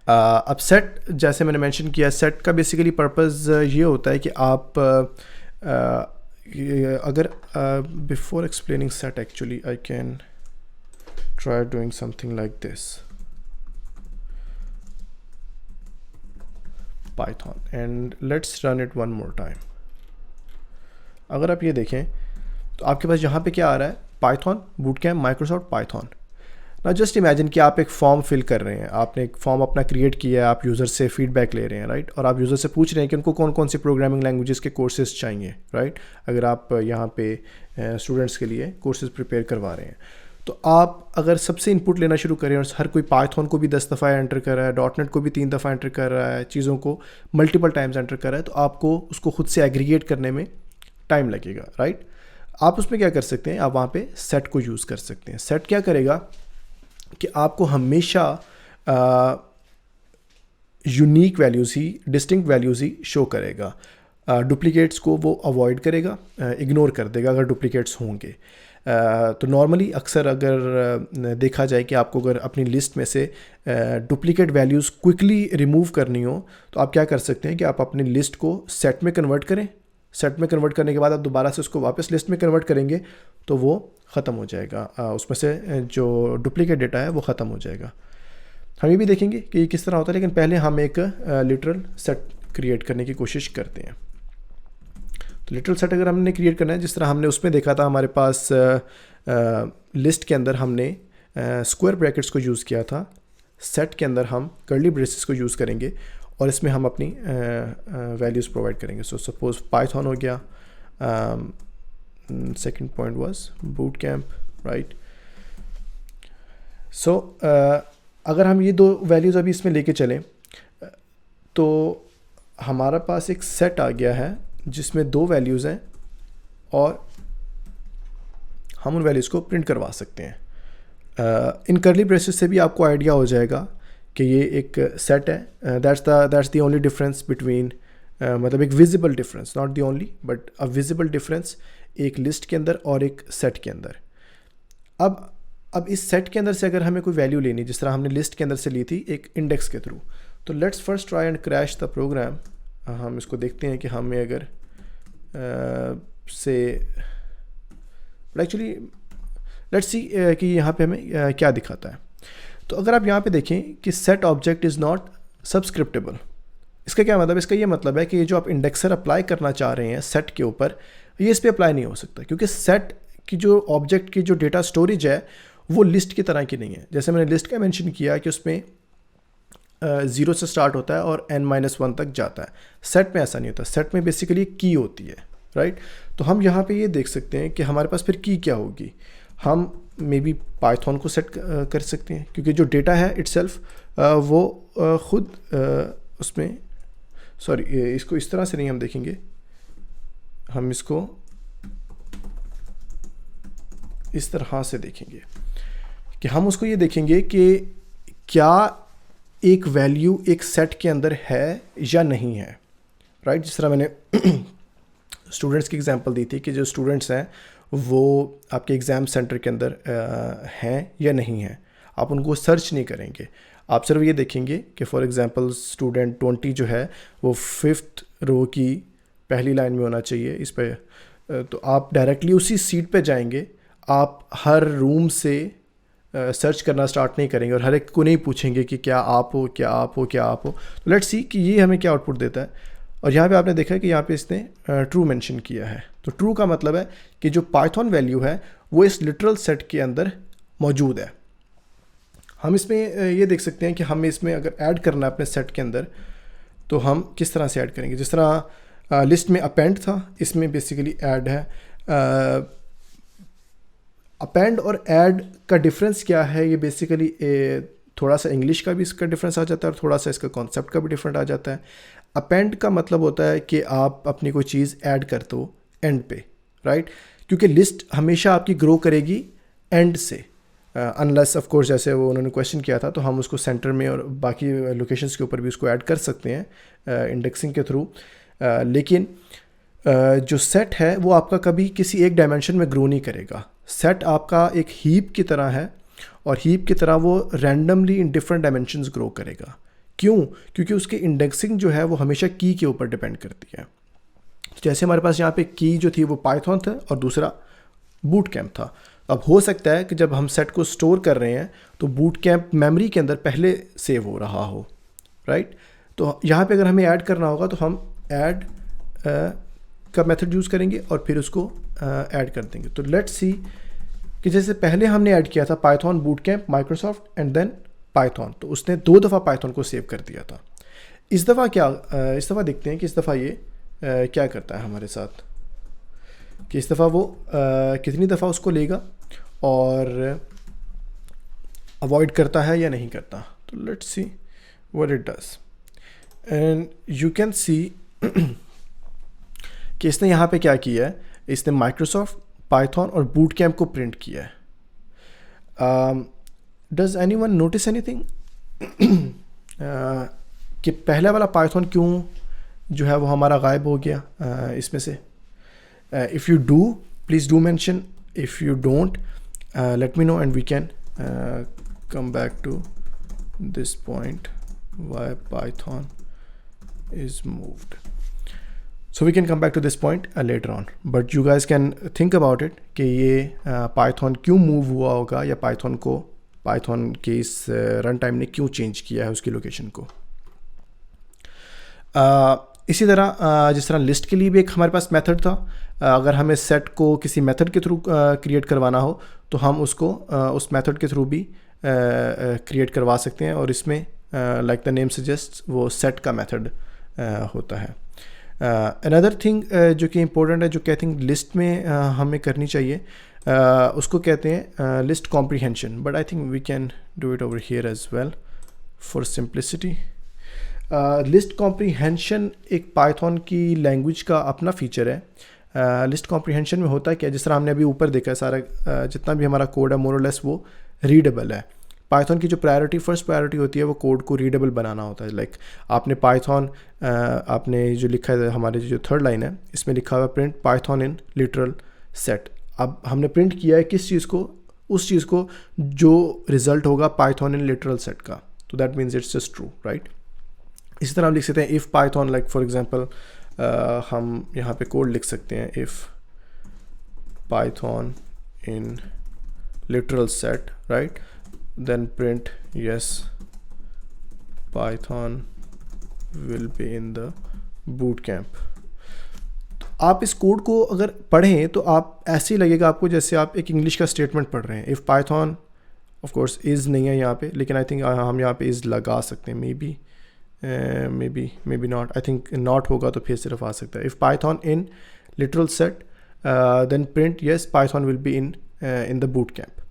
S1: अब सेट, जैसे मैंने मेंशन किया, सेट का बेसिकली पर्पस ये होता है कि आप अगर before explaining set actually I can try doing something like this, Python, and let's run it one more time। अगर आप ये देखें तो आपके पास यहाँ पे क्या आ रहा है, Python बूटकैम्प माइक्रोसॉफ्ट पाइथन। ना जस्ट इमेजिन कि आप एक फॉर्म फिल कर रहे हैं, आपने एक फॉर्म अपना क्रिएट किया है, आप यूज़र से फीडबैक ले रहे हैं, राइट, और आप यूज़र से पूछ रहे हैं कि उनको कौन कौन सी प्रोग्रामिंग लैंग्वेजेस के कोर्सेज चाहिए, राइट, अगर आप यहाँ पे स्टूडेंट्स के लिए कोर्सेज प्रिपेयर करवा रहे हैं। तो आप अगर सबसे इनपुट लेना शुरू करें और हर कोई पाइथन को भी 10 दफ़ा एंटर कर रहा है, डॉटनेट को भी 3 दफ़ा एंटर कर रहा है, चीज़ों को मल्टीपल टाइम्स एंटर कर रहा है, तो आपको उसको खुद से एग्रीगेट करने में टाइम लगेगा, राइट। आप उसमें क्या कर सकते हैं, आप वहाँ पे सेट को यूज़ कर सकते हैं। सेट क्या करेगा कि आपको हमेशा यूनिक वैल्यूज़ ही, डिस्टिंक्ट वैल्यूज़ ही शो करेगा। डुप्लीकेट्स को वो अवॉइड करेगा, इग्नोर कर देगा अगर डुप्लीकेट्स होंगे। तो नॉर्मली अक्सर अगर देखा जाए कि आपको अगर अपनी लिस्ट में से डुप्लीकेट वैल्यूज़ क्विकली रिमूव करनी हो, तो आप क्या कर सकते हैं कि आप अपनी लिस्ट को सेट में कन्वर्ट करें। सेट में कन्वर्ट करने के बाद आप दोबारा से उसको वापस लिस्ट में कन्वर्ट करेंगे तो वो ख़त्म हो जाएगा, उसमें से जो डुप्लीकेट डेटा है वो ख़त्म हो जाएगा। हम ये भी देखेंगे कि ये किस तरह होता है, लेकिन पहले हम एक लिटरल सेट क्रिएट करने की कोशिश करते हैं। तो लिटरल सेट अगर हमने क्रिएट करना है, जिस तरह हमने उसमें देखा था, हमारे पास लिस्ट के अंदर हमने स्क्वायर ब्रैकेट्स को यूज़ किया था, सेट के अंदर हम कर्ली ब्रेसेस को यूज़ करेंगे और इसमें हम अपनी वैल्यूज़ प्रोवाइड करेंगे। सो सपोज पाइथन हो गया, second point was boot camp, right. So अगर हम ये दो वैल्यूज़ अभी इसमें लेके चलें तो हमारा पास एक सेट आ गया है जिसमें दो वैल्यूज़ हैं और हम उन वैल्यूज़ को प्रिंट करवा सकते हैं। इन कर्ली ब्रेसेस से भी आपको आइडिया हो जाएगा कि ये एक सेट है। That's the only difference between, मतलब एक visible difference, not the only but a visible difference एक लिस्ट के अंदर और एक सेट के अंदर। अब इस सेट के अंदर से अगर हमें कोई वैल्यू लेनी, जिस तरह हमने लिस्ट के अंदर से ली थी एक इंडेक्स के थ्रू, तो let's first try and crash the program. हम इसको देखते हैं कि हमें अगर से एक्चुअली लेट्स सी कि यहाँ पे हमें क्या दिखाता है। तो अगर आप यहाँ पे देखें कि सेट ऑब्जेक्ट इज़ नॉट सब्सक्रिप्टेबल, इसका क्या मतलब, इसका ये मतलब है कि ये जो आप इंडेक्सर अप्लाई करना चाह रहे हैं सेट के ऊपर, ये इस पर अप्लाई नहीं हो सकता, क्योंकि सेट की जो ऑब्जेक्ट की जो डेटा स्टोरेज है वो लिस्ट की तरह की नहीं है। जैसे मैंने लिस्ट का मेंशन किया कि उसमें 0 से स्टार्ट होता है और n-1 तक जाता है। सेट में ऐसा नहीं होता, सेट में बेसिकली की होती है, राइट। तो हम यहाँ पे ये देख सकते हैं कि हमारे पास फिर की क्या होगी। हम मे बी पाइथन को सेट कर सकते हैं, क्योंकि जो डेटा है इटसेल्फ वो खुद उसमें, सॉरी इसको इस तरह से नहीं हम देखेंगे, हम इसको इस तरह से देखेंगे कि हम उसको ये देखेंगे कि क्या एक वैल्यू एक सेट के अंदर है या नहीं है, राइट। जिस तरह मैंने स्टूडेंट्स की एग्जांपल दी थी कि जो स्टूडेंट्स हैं वो आपके एग्ज़ाम सेंटर के अंदर हैं या नहीं हैं, आप उनको सर्च नहीं करेंगे, आप सिर्फ ये देखेंगे कि फॉर एग्ज़ाम्पल स्टूडेंट 20 जो है वो 5th रो की पहली लाइन में होना चाहिए इस पे, तो आप डायरेक्टली उसी सीट पे जाएंगे, आप हर रूम से सर्च करना स्टार्ट नहीं करेंगे और हर एक को नहीं पूछेंगे कि क्या आप हो, क्या आप हो, क्या आप हो। तो लेट्स सी कि ये हमें क्या आउटपुट देता है। और यहाँ पे आपने देखा कि यहाँ पे इसने ट्रू मेंशन किया है, तो ट्रू का मतलब है कि जो पाइथन वैल्यू है वो इस लिटरल सेट के अंदर मौजूद है। हम इसमें ये देख सकते हैं कि हमें इसमें अगर ऐड करना है अपने सेट के अंदर तो हम किस तरह से ऐड करेंगे। जिस तरह लिस्ट में अपेंड था, इसमें बेसिकली ऐड है। अपेंड और ऐड का डिफरेंस क्या है, ये बेसिकली थोड़ा सा इंग्लिश का भी इसका डिफरेंस आ जाता है और थोड़ा सा इसका कॉन्सेप्ट का भी डिफरेंट आ जाता है। अपेंड का मतलब होता है कि आप अपनी कोई चीज़ ऐड करते हो एंड पे, राइट, क्योंकि लिस्ट हमेशा आपकी ग्रो करेगी एंड से, अनलेस ऑफ कोर्स जैसे वो उन्होंने क्वेश्चन किया था तो हम उसको सेंटर में और बाकी लोकेशंस के ऊपर भी उसको ऐड कर सकते हैं इंडेक्सिंग के थ्रू, लेकिन जो सेट है वो आपका कभी किसी एक डायमेंशन में ग्रो नहीं करेगा। सेट आपका एक हीप की तरह है और हीप की तरह वो randomly in different dimensions grow करेगा। क्यों? क्योंकि उसकी इंडेक्सिंग जो है वो हमेशा की के ऊपर डिपेंड करती है। जैसे हमारे पास यहाँ पे की जो थी वो पाइथन था और दूसरा बूट कैंप था। अब हो सकता है कि जब हम सेट को स्टोर कर रहे हैं तो बूट कैंप मेमोरी के अंदर पहले सेव हो रहा हो, राइट। तो यहाँ पे अगर हमें ऐड करना होगा तो हम ऐड का मेथड यूज़ करेंगे और फिर उसको ऐड कर देंगे। तो लेट्स सी कि जैसे पहले हमने ऐड किया था Python boot camp Microsoft and then Python, तो उसने 2 दफ़ा पाइथन को सेव कर दिया था। इस दफ़ा इस दफ़ा देखते हैं कि इस दफ़ा ये क्या करता है हमारे साथ, कि इस दफ़ा वो कितनी दफ़ा उसको लेगा और अवॉइड करता है या नहीं करता। तो let's see what it does and you can सी कि इसने यहाँ पे क्या किया है, इसने माइक्रोसॉफ्ट, पाइथन और बूट कैंप को प्रिंट किया है। डज एनीवन नोटिस एनीथिंग कि पहले वाला पाइथन क्यों जो है वो हमारा गायब हो गया इसमें से। If you do please do mention, if you don't let me know and we can come back to this point why Python is moved. So we can come back to this point later on, but you guys can think about it कि ये Python क्यों move हुआ होगा या Python के इस run time ने क्यों चेंज किया है उसकी लोकेशन को। इसी तरह जिस तरह लिस्ट के लिए भी एक हमारे पास मेथड था, अगर हमें सेट को किसी मेथड के थ्रू क्रिएट करवाना हो तो हम उसको उस मेथड के थ्रू भी क्रिएट करवा सकते हैं और इसमें लाइक द नेम सजेस्ट वो सेट का मेथड होता है। अनदर थिंग जो कि इम्पोर्टेंट है, जो कहते हैं लिस्ट में हमें करनी चाहिए, उसको कहते हैं list comprehension, but I think we can do it over here as well for simplicity. List comprehension एक पाइथन की लैंग्वेज का अपना फीचर है। लिस्ट कॉम्प्रीहेंशन में होता है क्या, जिस तरह हमने अभी ऊपर देखा है सारा जितना भी हमारा कोड है मोर और लेस वो रीडेबल है। पाइथन की जो फर्स्ट प्रायोरिटी होती है वो कोड को रीडेबल बनाना होता है। लाइक आपने पाइथन आपने जो लिखा है हमारे जो थर्ड लाइन है इसमें लिखा हुआ print Python in literal set. अब हमने प्रिंट किया है किस चीज़ को, उस चीज़ को जो रिजल्ट होगा पाइथन इन लिटरल सेट का, तो that means it's just true, right. इसी तरह हम लिख सकते हैं if Python, like for example हम यहाँ पे कोड लिख सकते हैं if Python in literal set, right, then print yes Python will be in the boot camp। तो आप इस कोड को अगर पढ़ें तो आप ऐसे ही लगेगा आपको जैसे आप एक इंग्लिश का स्टेटमेंट पढ़ रहे हैं। If Python of course is नहीं है यहाँ पे, लेकिन आई थिंक हम यहाँ पे इज़ लगा सकते हैं, maybe not, I think not होगा तो फिर सिर्फ आ सकता है। If Python in literal set then print yes Python will be in the boot camp.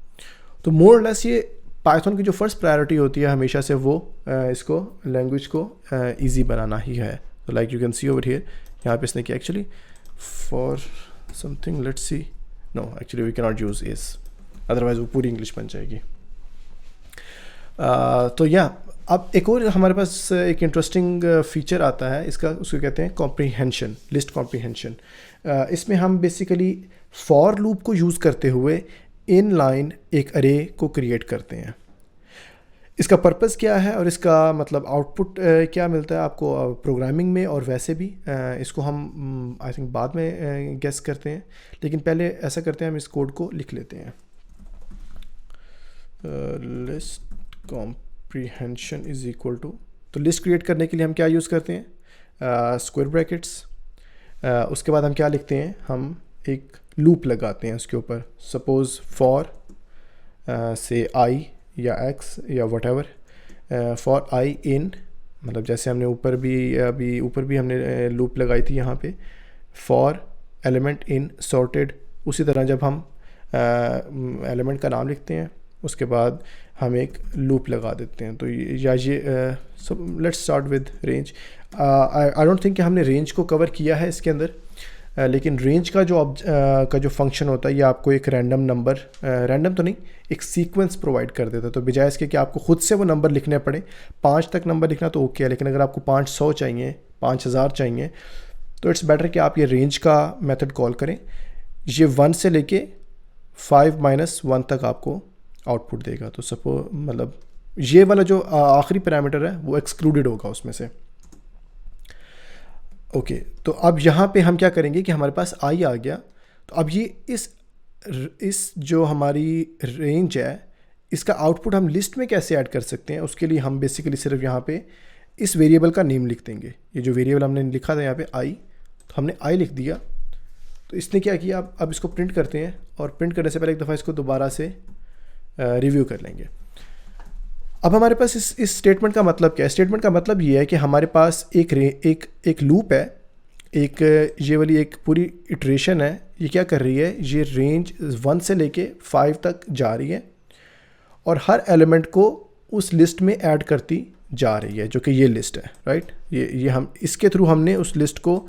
S1: तो मोर लेस ये पाइथन की जो फर्स्ट प्रायोरिटी होती है हमेशा से वो इसको लैंग्वेज को इजी बनाना ही है। तो like you can see over here, यहाँ पे इसने किया actually for something, let's see, no actually we can not use is, otherwise वो पूरी इंग्लिश बन जाएगी। तो या अब एक और हमारे पास एक इंटरेस्टिंग फीचर आता है इसका, उसको कहते हैं कॉम्प्रीहेंशन, लिस्ट कॉम्प्रीहेंशन। इसमें हम बेसिकली फॉर लूप को यूज़ करते हुए इन लाइन एक अरे को क्रिएट करते हैं। इसका पर्पस क्या है और इसका मतलब आउटपुट क्या मिलता है आपको प्रोग्रामिंग में और वैसे भी, इसको हम आई थिंक बाद में गेस करते हैं, लेकिन पहले ऐसा करते हैं हम इस कोड को लिख लेते हैं। List comprehension is equal to, तो लिस्ट क्रिएट करने के लिए हम क्या यूज़ करते हैं, स्क्वायर ब्रैकेट्स। उसके बाद हम क्या लिखते हैं, हम एक लूप लगाते हैं उसके ऊपर, सपोज फॉर से आई या एक्स या वट एवर, फॉर आई इन, मतलब जैसे हमने ऊपर भी हमने लूप लगाई थी यहाँ पे, फॉर एलिमेंट इन सॉर्टेड। उसी तरह जब हम एलिमेंट का नाम लिखते हैं उसके बाद हम एक लूप लगा देते हैं। तो या ये सब, let's start with range. I don't think कि हमने रेंज को कवर किया है इसके अंदर, लेकिन रेंज का जो फंक्शन होता है ये आपको एक रैंडम नंबर, रैंडम तो नहीं, एक सीक्वेंस प्रोवाइड कर देता है। तो बजाय इसके कि आपको खुद से वो नंबर लिखने पड़े, 5 तक नंबर लिखना तो ओके है, लेकिन अगर आपको 500 चाहिए, 5000 चाहिए, तो इट्स बेटर कि आप ये रेंज का मेथड कॉल करें। ये 1 से लेके 5 - 1 तक आपको आउटपुट देगा। तो सपोज मतलब ये वाला जो आखिरी पैरामीटर है वो एक्सक्लूडेड होगा उसमें से। ओके, तो अब यहाँ पे हम क्या करेंगे कि हमारे पास आई आ गया, तो अब ये इस जो हमारी रेंज है इसका आउटपुट हम लिस्ट में कैसे ऐड कर सकते हैं, उसके लिए हम बेसिकली सिर्फ यहाँ पे इस वेरिएबल का नेम लिख देंगे। ये जो वेरिएबल हमने लिखा था यहाँ पे आई, तो हमने आई लिख दिया। तो इसने क्या किया, अब इसको प्रिंट करते हैं, और प्रिंट करने से पहले एक दफ़ा इसको दोबारा से रिव्यू कर लेंगे। अब हमारे पास इस स्टेटमेंट का मतलब क्या है, स्टेटमेंट का मतलब ये है कि हमारे पास एक लूप है, एक ये वाली एक पूरी इटरेशन है, ये क्या कर रही है, ये रेंज 1 से लेके 5 तक जा रही है और हर एलिमेंट को उस लिस्ट में ऐड करती जा रही है, जो कि ये लिस्ट है, राइट। ये हम इसके थ्रू हमने उस लिस्ट को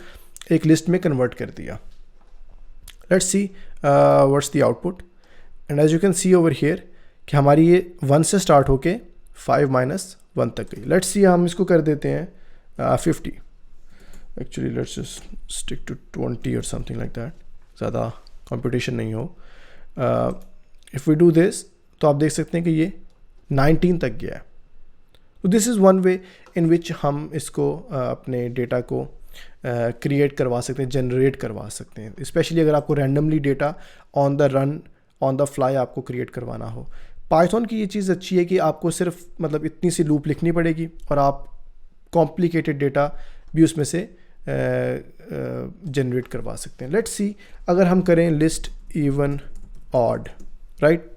S1: एक लिस्ट में कन्वर्ट कर दिया। Let's see what's the output, and as you can see over here कि हमारी ये 1 से स्टार्ट होके 5 - 1 तक गई। लेट्स सी हम इसको कर देते हैं 50, actually let's just stick to 20 और समथिंग लाइक दैट, ज़्यादा कंपटीशन नहीं हो। इफ़ वी डू दिस, तो आप देख सकते हैं कि ये 19 तक गया है। तो दिस इज़ वन वे इन विच हम इसको अपने डेटा को क्रिएट करवा सकते हैं, जनरेट करवा सकते हैं, स्पेशली अगर आपको randomly data on the run, on the fly आपको क्रिएट करवाना हो। पाइथन की ये चीज़ अच्छी है कि आपको सिर्फ मतलब इतनी सी लूप लिखनी पड़ेगी और आप कॉम्प्लिकेटेड डेटा भी उसमें से जनरेट करवा सकते हैं। लेट्स सी, अगर हम करें लिस्ट इवन ऑड, राइट,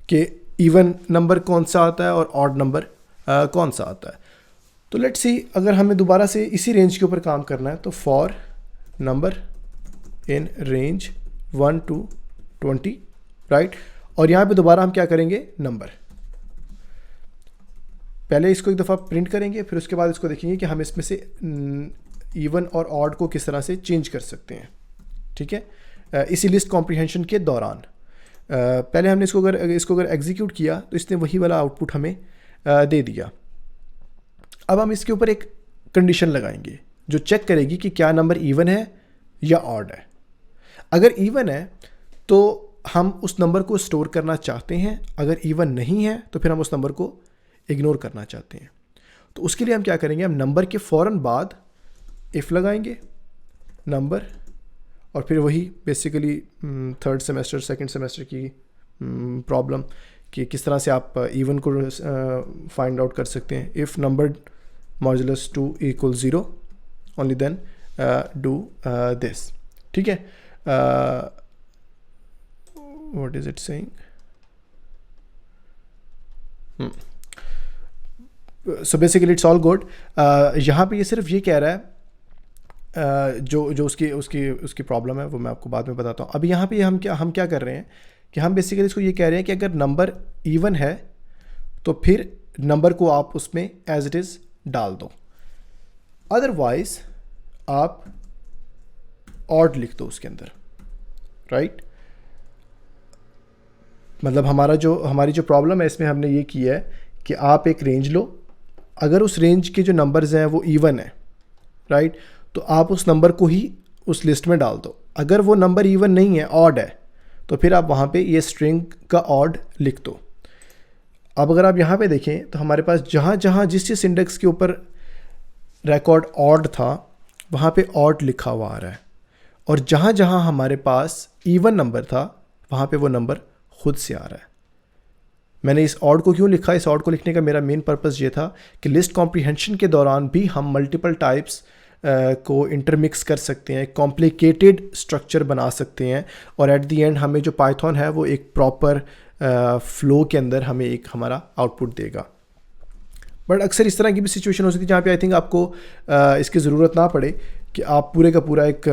S1: कि इवन नंबर कौन सा आता है और ऑड नंबर कौन सा आता है। तो लेट्स सी, अगर हमें दोबारा से इसी रेंज के ऊपर काम करना है, तो for number in range 1 to 20, right, और यहाँ पे दोबारा हम क्या करेंगे, नंबर। पहले इसको एक दफ़ा प्रिंट करेंगे, फिर उसके बाद इसको देखेंगे कि हम इसमें से इवन और ऑड को किस तरह से चेंज कर सकते हैं, ठीक है, इसी लिस्ट कॉम्प्रीहेंशन के दौरान। पहले हमने इसको अगर एग्जीक्यूट किया तो इसने वही वाला आउटपुट हमें दे दिया। अब हम इसके ऊपर एक कंडीशन लगाएंगे जो चेक करेगी कि क्या नंबर इवन है या ऑड है। अगर इवन है तो हम उस नंबर को स्टोर करना चाहते हैं, अगर इवन नहीं है तो फिर हम उस नंबर को इग्नोर करना चाहते हैं। तो उसके लिए हम क्या करेंगे, हम नंबर के फ़ौरन बाद इफ़ लगाएंगे नंबर, और फिर वही basically third semester second semester की प्रॉब्लम कि किस तरह से आप इवन को फाइंड आउट कर सकते हैं। If number modulus 2 = 0 only then do this, ठीक है। What is it saying, so basically it's all good. यहाँ पे ये सिर्फ ये कह रहा है जो उसकी प्रॉब्लम है वो मैं आपको बाद में बताता हूँ। अभी यहाँ पे हम क्या कर रहे हैं कि हम बेसिकली इसको ये कह रहे हैं कि अगर नंबर इवन है तो फिर नंबर को आप उसमें एज इट इज़ डाल दो, अदरवाइज आप ऑड लिख दो उसके अंदर, राइट। मतलब हमारी जो प्रॉब्लम है इसमें हमने ये किया है
S2: कि आप एक रेंज लो, अगर उस रेंज के जो नंबर्स हैं वो इवन है, राइट, तो आप उस नंबर को ही उस लिस्ट में डाल दो। अगर वो नंबर इवन नहीं है, ऑड है, तो फिर आप वहाँ पे ये स्ट्रिंग का ऑड लिख दो। अब अगर आप यहाँ पे देखें तो हमारे पास जहाँ जहाँ जिस इंडेक्स के ऊपर रिकॉर्ड ऑड था वहाँ पे ऑड लिखा हुआ आ रहा है, और जहाँ जहाँ हमारे पास इवन नंबर था वहाँ पे वो नंबर खुद से आ रहा है। मैंने इस ऑड को क्यों लिखा? इस ऑड को लिखने का मेरा मेन पर्पस ये था कि लिस्ट कॉम्प्रीहेंशन के दौरान भी हम मल्टीपल टाइप्स को इंटरमिक्स कर सकते हैं, कॉम्प्लिकेटेड स्ट्रक्चर बना सकते हैं, और एट द एंड हमें जो पाइथन है वो एक प्रॉपर फ्लो के अंदर हमें एक हमारा आउटपुट देगा। बट अक्सर इस तरह की भी सिचुएशन हो सकती है जहाँ पे आई थिंक आपको इसकी ज़रूरत ना पड़े कि आप पूरे का पूरा एक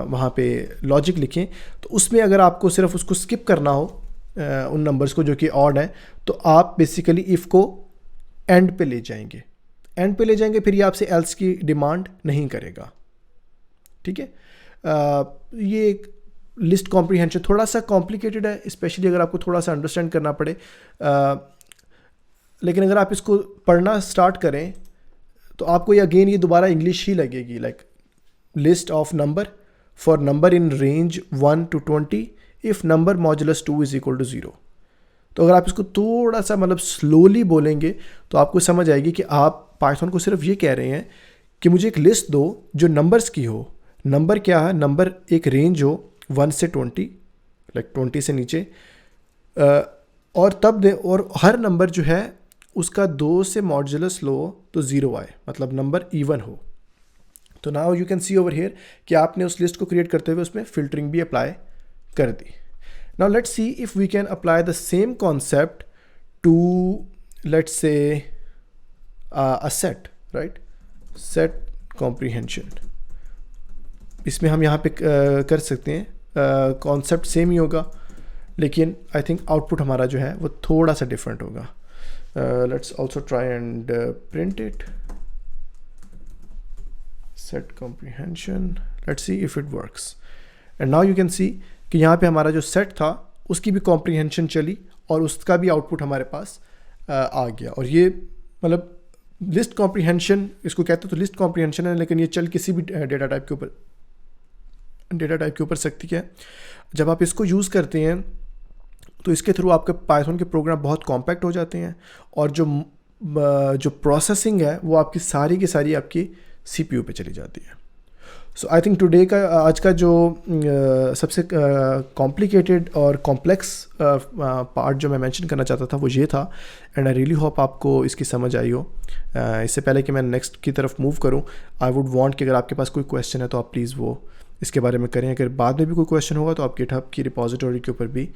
S2: वहाँ पे लॉजिक लिखें। तो उसमें अगर आपको सिर्फ उसको स्किप करना हो उन नंबर्स को जो कि ऑड हैं, तो आप बेसिकली इफ़ को एंड पे ले जाएंगे, फिर ये आपसे एल्स की डिमांड नहीं करेगा। ठीक है, ये एक लिस्ट कॉम्प्रीहेंशन थोड़ा सा कॉम्प्लिकेटेड है, स्पेशली अगर आपको थोड़ा सा अंडरस्टैंड करना पड़े, लेकिन अगर आप इसको पढ़ना स्टार्ट करें तो आपको ये अगेन ये दोबारा इंग्लिश ही लगेगी, like list of number for number in range 1 to 20 if number modulus 2 is equal to 0। तो अगर आप इसको थोड़ा सा मतलब स्लोली बोलेंगे तो आपको समझ आएगी कि आप पाइथन को सिर्फ ये कह रहे हैं कि मुझे एक लिस्ट दो जो नंबर्स की हो। नंबर क्या है? नंबर एक रेंज हो 1 से 20, लाइक 20 से नीचे, और तब दे, और हर नंबर जो है उसका 2 से मॉड्यूलस लो तो 0 आए, मतलब नंबर इवन हो। तो now you can see over here कि आपने उस लिस्ट को क्रिएट करते हुए उसमें फिल्टरिंग भी अप्लाई कर दी। Now let's see if we can apply the same concept to let's say a set, right, set comprehension. इसमें हम यहाँ पे कर सकते हैं, कॉन्सेप्ट सेम ही होगा लेकिन आई थिंक आउटपुट हमारा जो है वो थोड़ा सा डिफरेंट होगा। Let's also try and print it, set comprehension, let's see if it works. And now you can सी कि यहाँ पे हमारा जो सेट था उसकी भी कॉम्प्रीहेंशन चली और उसका भी आउटपुट हमारे पास आ गया। और ये मतलब लिस्ट कॉम्प्रीहेंशन इसको कहते हैं, तो लिस्ट कॉम्प्रीहेंशन है, लेकिन ये चल किसी भी डेटा टाइप के ऊपर सकती है। जब आप इसको यूज़ करते हैं तो इसके थ्रू आपके पाइथन के प्रोग्राम बहुत कॉम्पैक्ट हो जाते हैं, और जो प्रोसेसिंग है वो आपकी सारी की सारी आपकी CPU पे चली जाती है। सो आई थिंक टुडे का आज का जो सबसे कॉम्प्लिकेटेड और कॉम्प्लेक्स पार्ट जो मैं मेंशन करना चाहता था वो ये था, एंड आई रियली होप आपको इसकी समझ आई हो। इससे पहले कि मैं नेक्स्ट की तरफ मूव करूं, आई वुड वांट कि अगर आपके पास कोई क्वेश्चन है तो आप प्लीज़ वो इसके बारे में करें। अगर बाद में भी कोई क्वेश्चन होगा तो आप गिटहब की रिपोजिटरी के ऊपर भी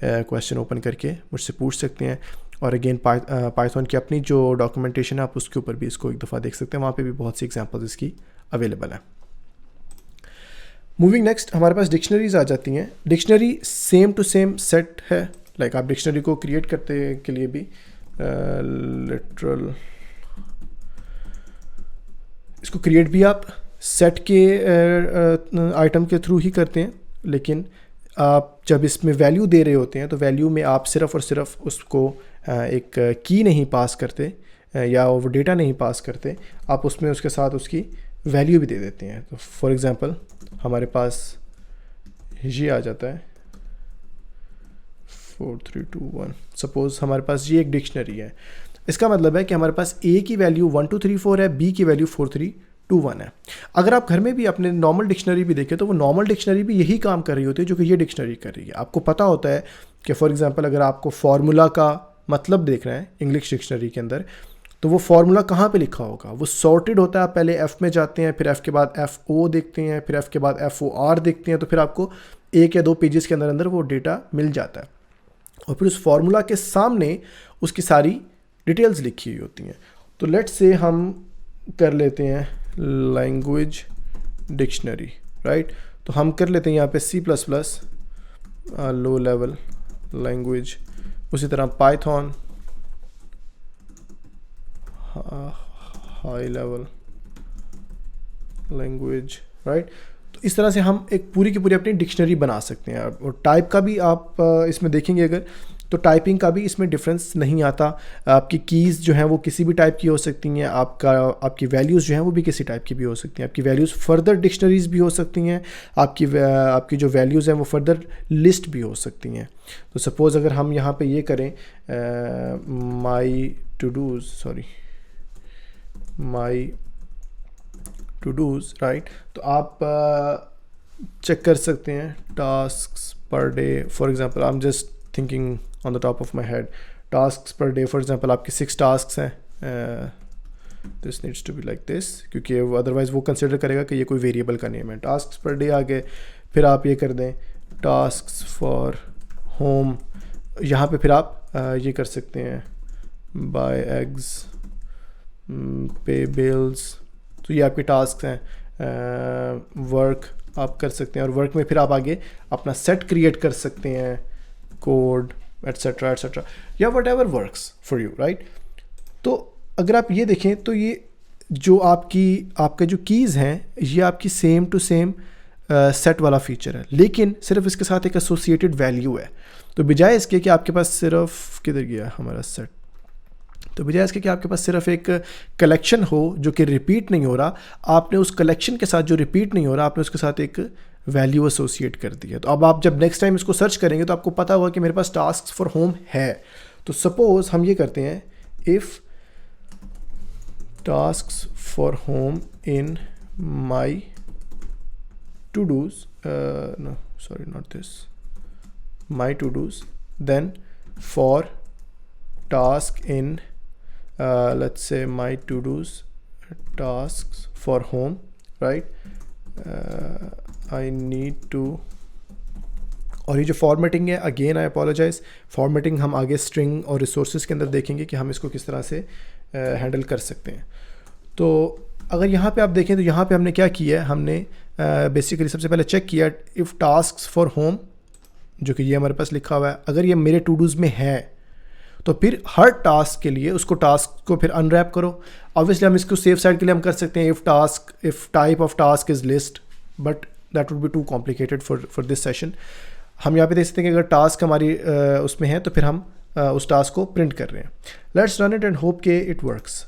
S2: क्वेश्चन ओपन करके मुझसे पूछ सकते हैं। और अगेन पाइथन की अपनी जो डॉक्यूमेंटेशन है आप उसके ऊपर भी इसको एक दफ़ा देख सकते हैं, वहाँ पे भी बहुत सी एग्जांपल्स इसकी अवेलेबल है। मूविंग नेक्स्ट, हमारे पास डिक्शनरीज आ जाती हैं। Dictionary same to same set है, लाइक आप डिक्शनरी को क्रिएट करते के लिए भी लिटरल इसको क्रिएट भी आप सेट के आइटम के थ्रू ही करते हैं, लेकिन आप जब इसमें वैल्यू दे रहे होते हैं तो वैल्यू में आप सिर्फ़ और सिर्फ उसको एक की नहीं पास करते या वो डेटा नहीं पास करते, आप उसमें उसके साथ उसकी वैल्यू भी दे देते हैं। तो फॉर एग्ज़ाम्पल हमारे पास ये आ जाता है 4321, सपोज़ हमारे पास ये एक डिक्शनरी है। इसका मतलब है कि हमारे पास A की वैल्यू 1234 है, B की वैल्यू 4321 है। अगर आप घर में भी अपने नॉर्मल डिक्शनरी भी देखें तो वो नॉर्मल डिक्शनरी भी यही काम कर रही होती है जो कि ये डिक्शनरी कर रही है। आपको पता होता है कि फॉर एग्ज़ाम्पल अगर आपको फार्मूला का मतलब देख रहे हैं इंग्लिश डिक्शनरी के अंदर, तो वो फार्मूला कहाँ पे लिखा होगा? वो सॉर्टेड होता है। आप पहले F में जाते हैं, फिर F के बाद FO देखते हैं, फिर F के बाद FOR देखते हैं, तो फिर आपको 1 या 2 पेजेस के अंदर वो डेटा मिल जाता है, और फिर उस फार्मूला के सामने उसकी सारी डिटेल्स लिखी हुई होती हैं। तो लेट्स से हम कर लेते हैं लैंग्वेज डिक्शनरी, राइट। तो हम कर लेते हैं यहाँ पे C++ लो लेवल लैंग्वेज, उसी तरह Python high level language, right. तो इस तरह से हम एक पूरी की पूरी अपनी डिक्शनरी बना सकते हैं। और टाइप का भी आप इसमें देखेंगे अगर, तो टाइपिंग का भी इसमें डिफरेंस नहीं आता। आपकी कीज़ जो हैं वो किसी भी टाइप की हो सकती हैं, आपकी वैल्यूज़ जो हैं वो भी किसी टाइप की भी हो सकती हैं, आपकी वैल्यूज़ फर्दर डिक्शनरीज भी हो सकती हैं, आपकी जो वैल्यूज़ हैं वो फर्दर लिस्ट भी हो सकती हैं। तो सपोज़ अगर हम यहाँ पे ये करें माई टू डूज़ राइट, तो आप चेक कर सकते हैं task per day. For example I am just thinking on the top of my head, task per day for example आपके 6 टास्क हैं, this needs to be like this, क्योंकि otherwise वो consider करेगा कि ये कोई वेरिएबल का नेम है। टास्क पर डे आगे फिर आप ये कर दें टास्क फॉर होम, यहाँ पे फिर आप ये कर सकते हैं बाय एग्स, पे बिल्स, तो ये आपके टास्क हैं। वर्क आप कर सकते हैं, और वर्क में फिर आप आगे अपना सेट क्रिएट कर सकते हैं, कोड एट्सेट्रा एट्सेट्रा, या what ever works for you right. तो अगर आप ये देखें तो ये जो आपके जो कीज़ हैं ये आपकी सेम टू सेम सेट वाला फीचर है, लेकिन सिर्फ इसके साथ एक एसोसिएटेड वैल्यू है। तो बजाय इसके कि आपके पास सिर्फ किधर गया हमारा सेट, तो बजाय इसके कि आपके पास सिर्फ एक कलेक्शन हो जो कि रिपीट नहीं हो रहा, आपने उस कलेक्शन के साथ जो रिपीट नहीं हो रहा आपने उसके साथ एक वैल्यू एसोसिएट कर दी है। तो अब आप जब नेक्स्ट टाइम इसको सर्च करेंगे तो आपको पता होगा कि मेरे पास टास्क फॉर होम है। तो सपोज हम ये करते हैं, if task for home in my to dos, no sorry not this, my to dos, then for task in let's say my to do's tasks for home right, I need to, और ये जो formatting है again I apologise, formatting हम आगे string और resources के अंदर देखेंगे कि हम इसको किस तरह से हैंडल कर सकते हैं। तो अगर यहाँ पे आप देखें तो यहाँ पे हमने क्या किया है, हमने बेसिकली सबसे पहले चेक किया इफ़ टास्क फॉर होम, जो कि ये हमारे पास लिखा हुआ है, अगर ये मेरे टू डूज़ में है तो फिर हर टास्क के लिए उसको टास्क को फिर अनरैप करो। ऑब्वियसली हम इसको सेफ साइड के लिए हम कर सकते हैं if type of task is list, but that would be too complicated for this session. हम यहाँ पे देख सकते हैं कि अगर टास्क हमारी उसमें है तो फिर हम उस टास्क को प्रिंट कर रहे हैं। Let's run it and hope के it works.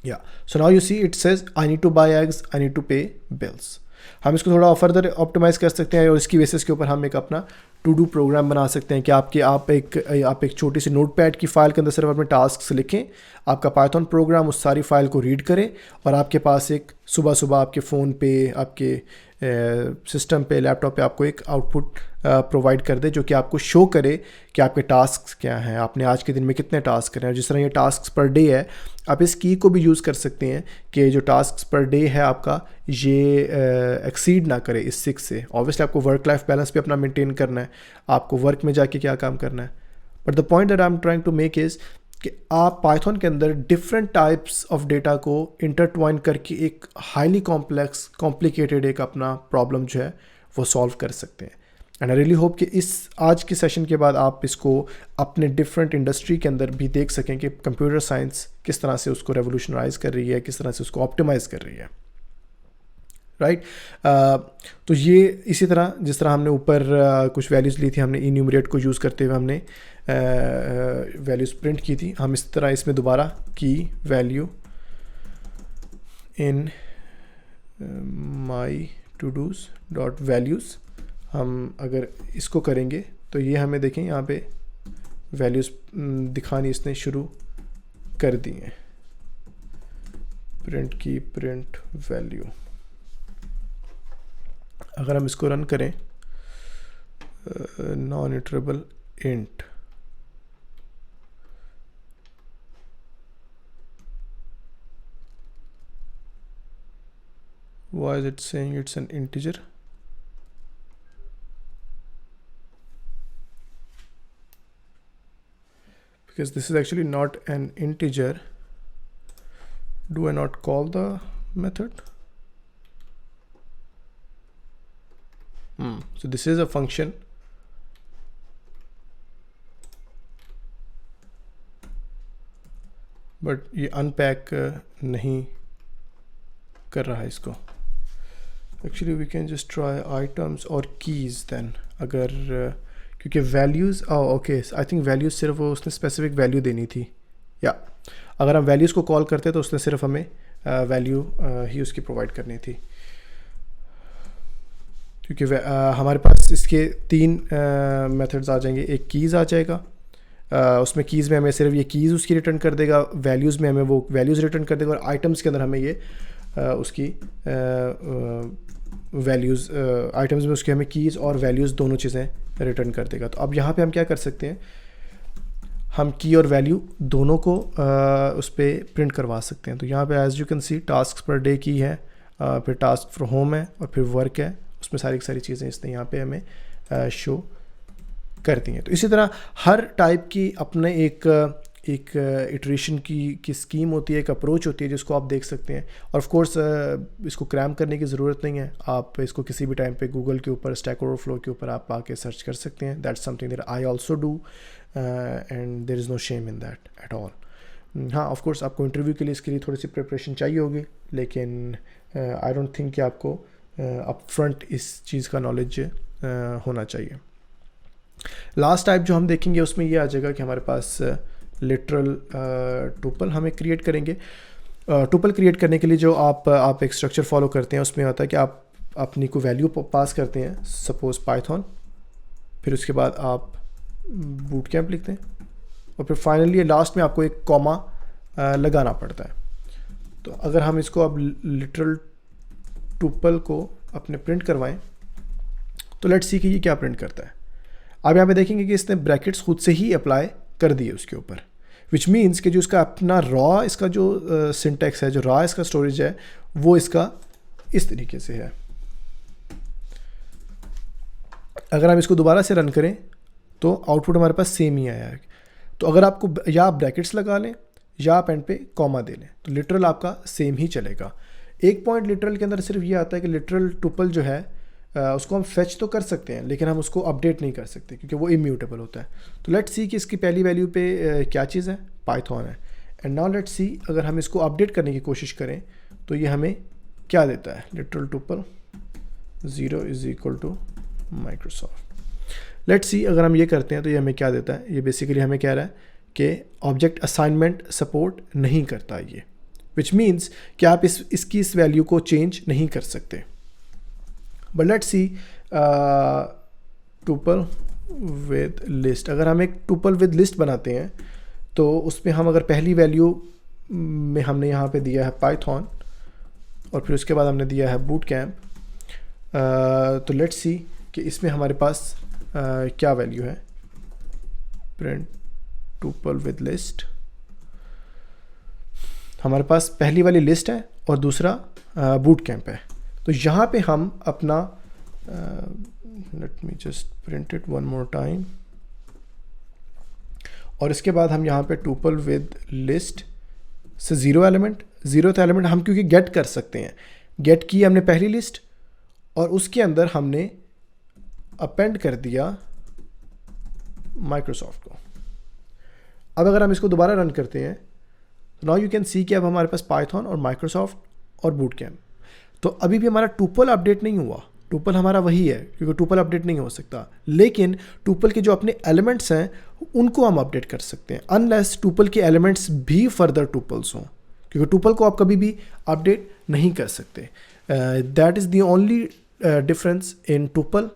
S2: Yeah so now you see it says I need to buy eggs, I need to pay bills. हम इसको थोड़ा फर्दर ऑप्टिमाइज़ कर सकते हैं और इसकी बेसिस के ऊपर हम एक अपना टू डू प्रोग्राम बना सकते हैं कि आप एक छोटी सी नोटपैड की फ़ाइल के अंदर सिर्फ अपने टास्क लिखें, आपका पाइथन प्रोग्राम उस सारी फाइल को रीड करे और आपके पास एक सुबह सुबह आपके फ़ोन पे, आपके सिस्टम पे, लैपटॉप पे आपको एक आउटपुट प्रोवाइड कर दे जो कि आपको शो करे कि आपके टास्क क्या हैं, आपने आज के दिन में कितने टास्क करें। और जिस तरह ये टास्क पर डे है, आप इस की को भी यूज़ कर सकते हैं कि जो टास्क पर डे है आपका ये एक्सीड ना करे इस 6 से। ऑब्वियसली आपको वर्क लाइफ बैलेंस भी अपना मेंटेन करना है, आपको वर्क में जाके क्या काम करना है। But the point that I am trying to make is कि आप पाइथन के अंदर डिफरेंट टाइप्स ऑफ डेटा को इंटरट्वाइन करके एक हाईली कॉम्प्लिकेटेड एक अपना प्रॉब्लम जो है वो सॉल्व कर सकते हैं। एंड आई रियली होप कि इस आज के सेशन के बाद आप इसको अपने डिफरेंट इंडस्ट्री के अंदर भी देख सकें कि कंप्यूटर साइंस किस तरह से उसको रेवोल्यूशनाइज कर रही है, किस तरह से उसको ऑप्टिमाइज कर रही है, राइट। तो ये इसी तरह जिस तरह हमने ऊपर कुछ वैल्यूज़ ली थी, हमने इन्यूमरेट को यूज़ करते हुए हमने वैल्यूज़ प्रिंट की थी, हम इस तरह इसमें दोबारा की value in my to dos dot values, हम अगर इसको करेंगे तो ये हमें देखें यहाँ पे वैल्यूज़ दिखानी इसने शुरू कर दी हैं। प्रिंट वैल्यू, अगर हम इसको रन करें non iterable int, why is it saying it's an integer? Because this is actually not an integer. Do I not call the method? So this is a function, but ये unpack नहीं कर रहा है इसको। Actually we can just try items or keys then। अगर क्योंकि values okay, I think values सिर्फ वो उसने स्पेसिफिक वैल्यू देनी थी, या अगर हम वैल्यूज़ को कॉल करते तो उसने सिर्फ हमें वैल्यू ही उसकी प्रोवाइड करनी थी, क्योंकि हमारे पास इसके 3 मेथड्स आ जाएंगे। एक कीज़ आ जाएगा, उसमें कीज़ में हमें सिर्फ ये कीज़ उसकी रिटर्न कर देगा, वैल्यूज़ में हमें वो वैल्यूज़ रिटर्न कर देगा, और आइटम्स के अंदर हमें ये उसकी वैल्यूज़, आइटम्स में उसके हमें कीज़ और वैल्यूज़ दोनों चीज़ें रिटर्न कर देगा। तो अब यहाँ पे हम क्या कर सकते हैं, हम की और वैल्यू दोनों को उस पर प्रिंट करवा सकते हैं। तो यहाँ पे as you can see task per day की है, फिर टास्क फॉर होम है, और फिर वर्क है, उसमें सारी सारी चीज़ें इसने यहाँ पे हमें शो करती हैं। तो इसी तरह हर टाइप की अपने एक इटरेशन की स्कीम होती है, एक अप्रोच होती है जिसको आप देख सकते हैं। और ऑफ कोर्स इसको क्रैम करने की ज़रूरत नहीं है, आप इसको किसी भी टाइम पे गूगल के ऊपर, स्टैक ओवरफ्लो के ऊपर आप आके सर्च कर सकते हैं। That's something that I also do and there is no shame in that at all. हाँ, ऑफ कोर्स आपको इंटरव्यू के लिए इसके लिए थोड़ी सी प्रिपरेशन चाहिए होगी, लेकिन आई डोंट थिंक कि आपको अप फ्रंट इस चीज़ का नॉलेज होना चाहिए। लास्ट टाइप जो हम देखेंगे उसमें ये आ जाएगा कि हमारे पास लिटरल टुपल हमें क्रिएट करेंगे। टुपल क्रिएट करने के लिए जो आप एक स्ट्रक्चर फॉलो करते हैं, उसमें होता है कि आप अपनी को वैल्यू पास करते हैं, सपोज पाइथन, फिर उसके बाद आप बूट कैंप लिखते हैं, और फिर फाइनली लास्ट में आपको एक कॉमा लगाना पड़ता है। तो अगर हम इसको अब लिटरल टुपल को अपने प्रिंट करवाएं, तो लेट्स सी कि ये क्या प्रिंट करता है। अब यहाँ पे देखेंगे कि इसने ब्रैकेट्स खुद से ही अप्लाई कर दिए उसके ऊपर, विच मीन्स कि जो इसका अपना रॉ, इसका जो सिंटैक्स है, जो रॉ इसका स्टोरेज है, वो इसका इस तरीके से है। अगर हम इसको दोबारा से रन करें तो आउटपुट हमारे पास सेम ही आया है। तो अगर आपको या आप ब्रैकेट्स लगा लें या आप एंड पे कॉमा दे लें, तो लिटरल आपका सेम ही चलेगा। एक पॉइंट लिटरल के अंदर सिर्फ ये आता है कि लिटरल टुपल जो है उसको हम फेच तो कर सकते हैं, लेकिन हम उसको अपडेट नहीं कर सकते क्योंकि वो इम्यूटेबल होता है। तो लेट्स सी कि इसकी पहली वैल्यू पे क्या चीज़ है, पाइथन है। एंड नाउ लेट्स सी अगर हम इसको अपडेट करने की कोशिश करें तो ये हमें क्या देता है, literal tuple 0 is equal to Microsoft. Let's see अगर हम ये करते हैं तो ये हमें क्या देता है, ये बेसिकली हमें कह रहा है कि ऑब्जेक्ट असाइनमेंट सपोर्ट नहीं करता ये, विच मीन्स कि आप इसकी इस वैल्यू को चेंज नहीं कर सकते। But let's see tuple with list, अगर हम एक टुपल विद लिस्ट बनाते हैं तो उसमें हम अगर पहली वैल्यू में हमने यहाँ पे दिया है पाइथन और फिर उसके बाद हमने दिया है बूट कैंप, तो लेट्स सी कि इसमें हमारे पास क्या वैल्यू है, प्रिंट टुपल विद लिस्ट। हमारे पास पहली वाली लिस्ट है और दूसरा बूट कैंप है। तो यहाँ पे हम अपना let me just print it one more time, और इसके बाद हम यहाँ पे टुपल विद लिस्ट से ज़ीरो एलिमेंट हम क्योंकि गेट कर सकते हैं, गेट की हमने पहली लिस्ट और उसके अंदर हमने अपेंड कर दिया माइक्रोसॉफ्ट को। अब अगर हम इसको दोबारा रन करते हैं, नाउ यू कैन सी कि अब हमारे पास पाइथन और माइक्रोसॉफ्ट और बूट कैंप। तो अभी भी हमारा टुपल अपडेट नहीं हुआ, टुपल हमारा वही है क्योंकि टुपल अपडेट नहीं हो सकता, लेकिन टुपल के जो अपने एलिमेंट्स हैं उनको हम अपडेट कर सकते हैं, अनलेस टुपल के एलिमेंट्स भी फर्दर टुपल्स हों, क्योंकि टुपल को आप कभी भी अपडेट नहीं कर सकते। That is the only difference in tuple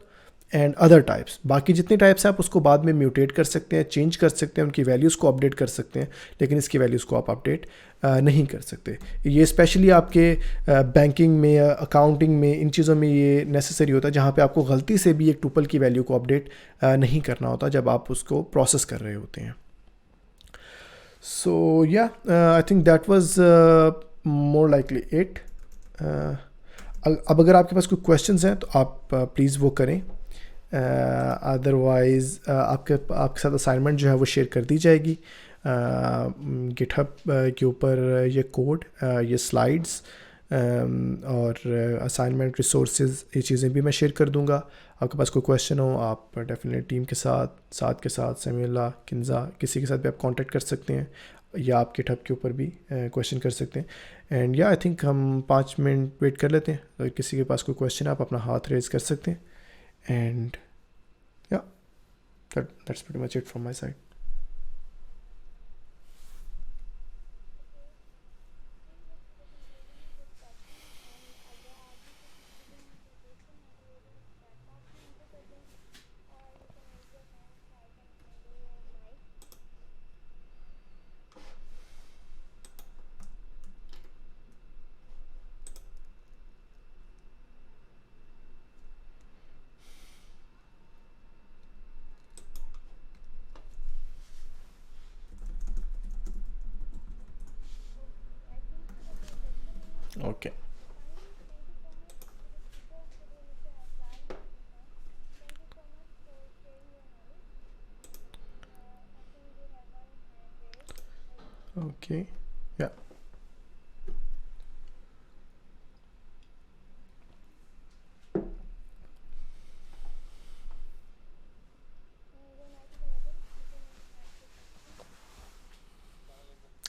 S2: and other types. बाकी जितनी टाइप्स हैं आप उसको बाद में म्यूटेट कर सकते हैं, चेंज कर सकते हैं, उनकी वैल्यूज़ को अपडेट कर सकते हैं, लेकिन इसकी वैल्यूज़ को आप अपडेट नहीं कर सकते। ये स्पेशली आपके बैंकिंग में, अकाउंटिंग में, इन चीज़ों में ये नेसेसरी होता है जहाँ पे आपको गलती से भी एक टुपल की वैल्यू को अपडेट नहीं करना होता जब आप उसको प्रोसेस कर रहे होते हैं। सो या I think that was more likely it. अब अगर आपके पास कोई क्वेश्चंस हैं तो आप प्लीज़ वो करें, अदरवाइज़ आपके साथ असाइनमेंट जो है वो शेयर कर दी जाएगी गिटहब के ऊपर, ये कोड, ये स्लाइड्स और असाइनमेंट रिसोर्सेज, ये चीज़ें भी मैं शेयर कर दूंगा। आपके पास कोई क्वेश्चन हो आप डेफिनेटली टीम के साथ समीला, किन्जा, किसी के साथ भी आप कांटेक्ट कर सकते हैं, या आप गिटहब के ऊपर भी क्वेश्चन कर सकते हैं। एंड या आई थिंक हम 5 मिनट वेट कर लेते हैं, अगर किसी के पास कोई क्वेश्चन है आप अपना हाथ रेज़ कर सकते हैं। And That's pretty much it from my side.
S1: Okay.
S2: Okay. Yeah.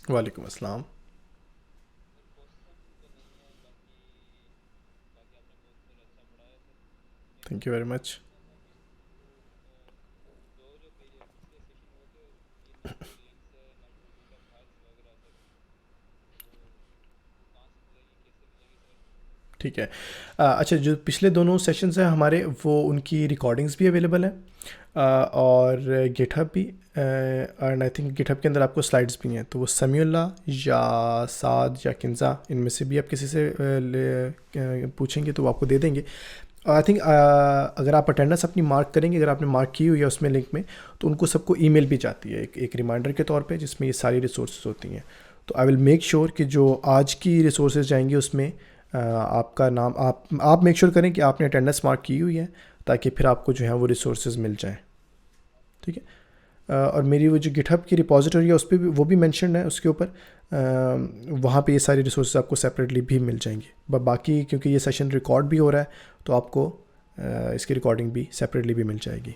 S1: वालेकुम अस्सलाम. Thank you very much. ठीक है. अच्छा, जो पिछले दोनों सेशंस हैं हमारे, वो उनकी रिकॉर्डिंग्स भी अवेलेबल हैं और गिटहब भी, एंड आई थिंक गिटहब के अंदर आपको स्लाइड्स भी हैं. तो वो समीउल्लाह या साद या किन्ज़ा, इनमें से भी आप किसी से पूछेंगे तो वो आपको दे देंगे. आई थिंक अगर आप अटेंडेंस अपनी मार्क करेंगे, अगर आपने मार्क की हुई है उसमें लिंक में, तो उनको सबको ईमेल भी जाती है एक रिमाइंडर के तौर पे, जिसमें ये सारी रिसोर्सेज होती हैं. तो आई विल मेक श्योर कि जो आज की रिसोर्सेज जाएंगी उसमें आपका नाम, आप मेक श्योर करें कि आपने अटेंडेंस मार्क की हुई है, ताकि फिर आपको जो है वो रिसोर्सेज मिल जाएँ. ठीक है. और मेरी वो जो गिटहब की रिपॉजिटरी है उस पर भी, वो भी मेंशन है उसके ऊपर. वहाँ पे ये सारी रिसोर्सेज आपको सेपरेटली भी मिल जाएंगे. बाकी क्योंकि ये सेशन रिकॉर्ड भी हो रहा है, तो आपको इसकी रिकॉर्डिंग भी सेपरेटली भी मिल जाएगी.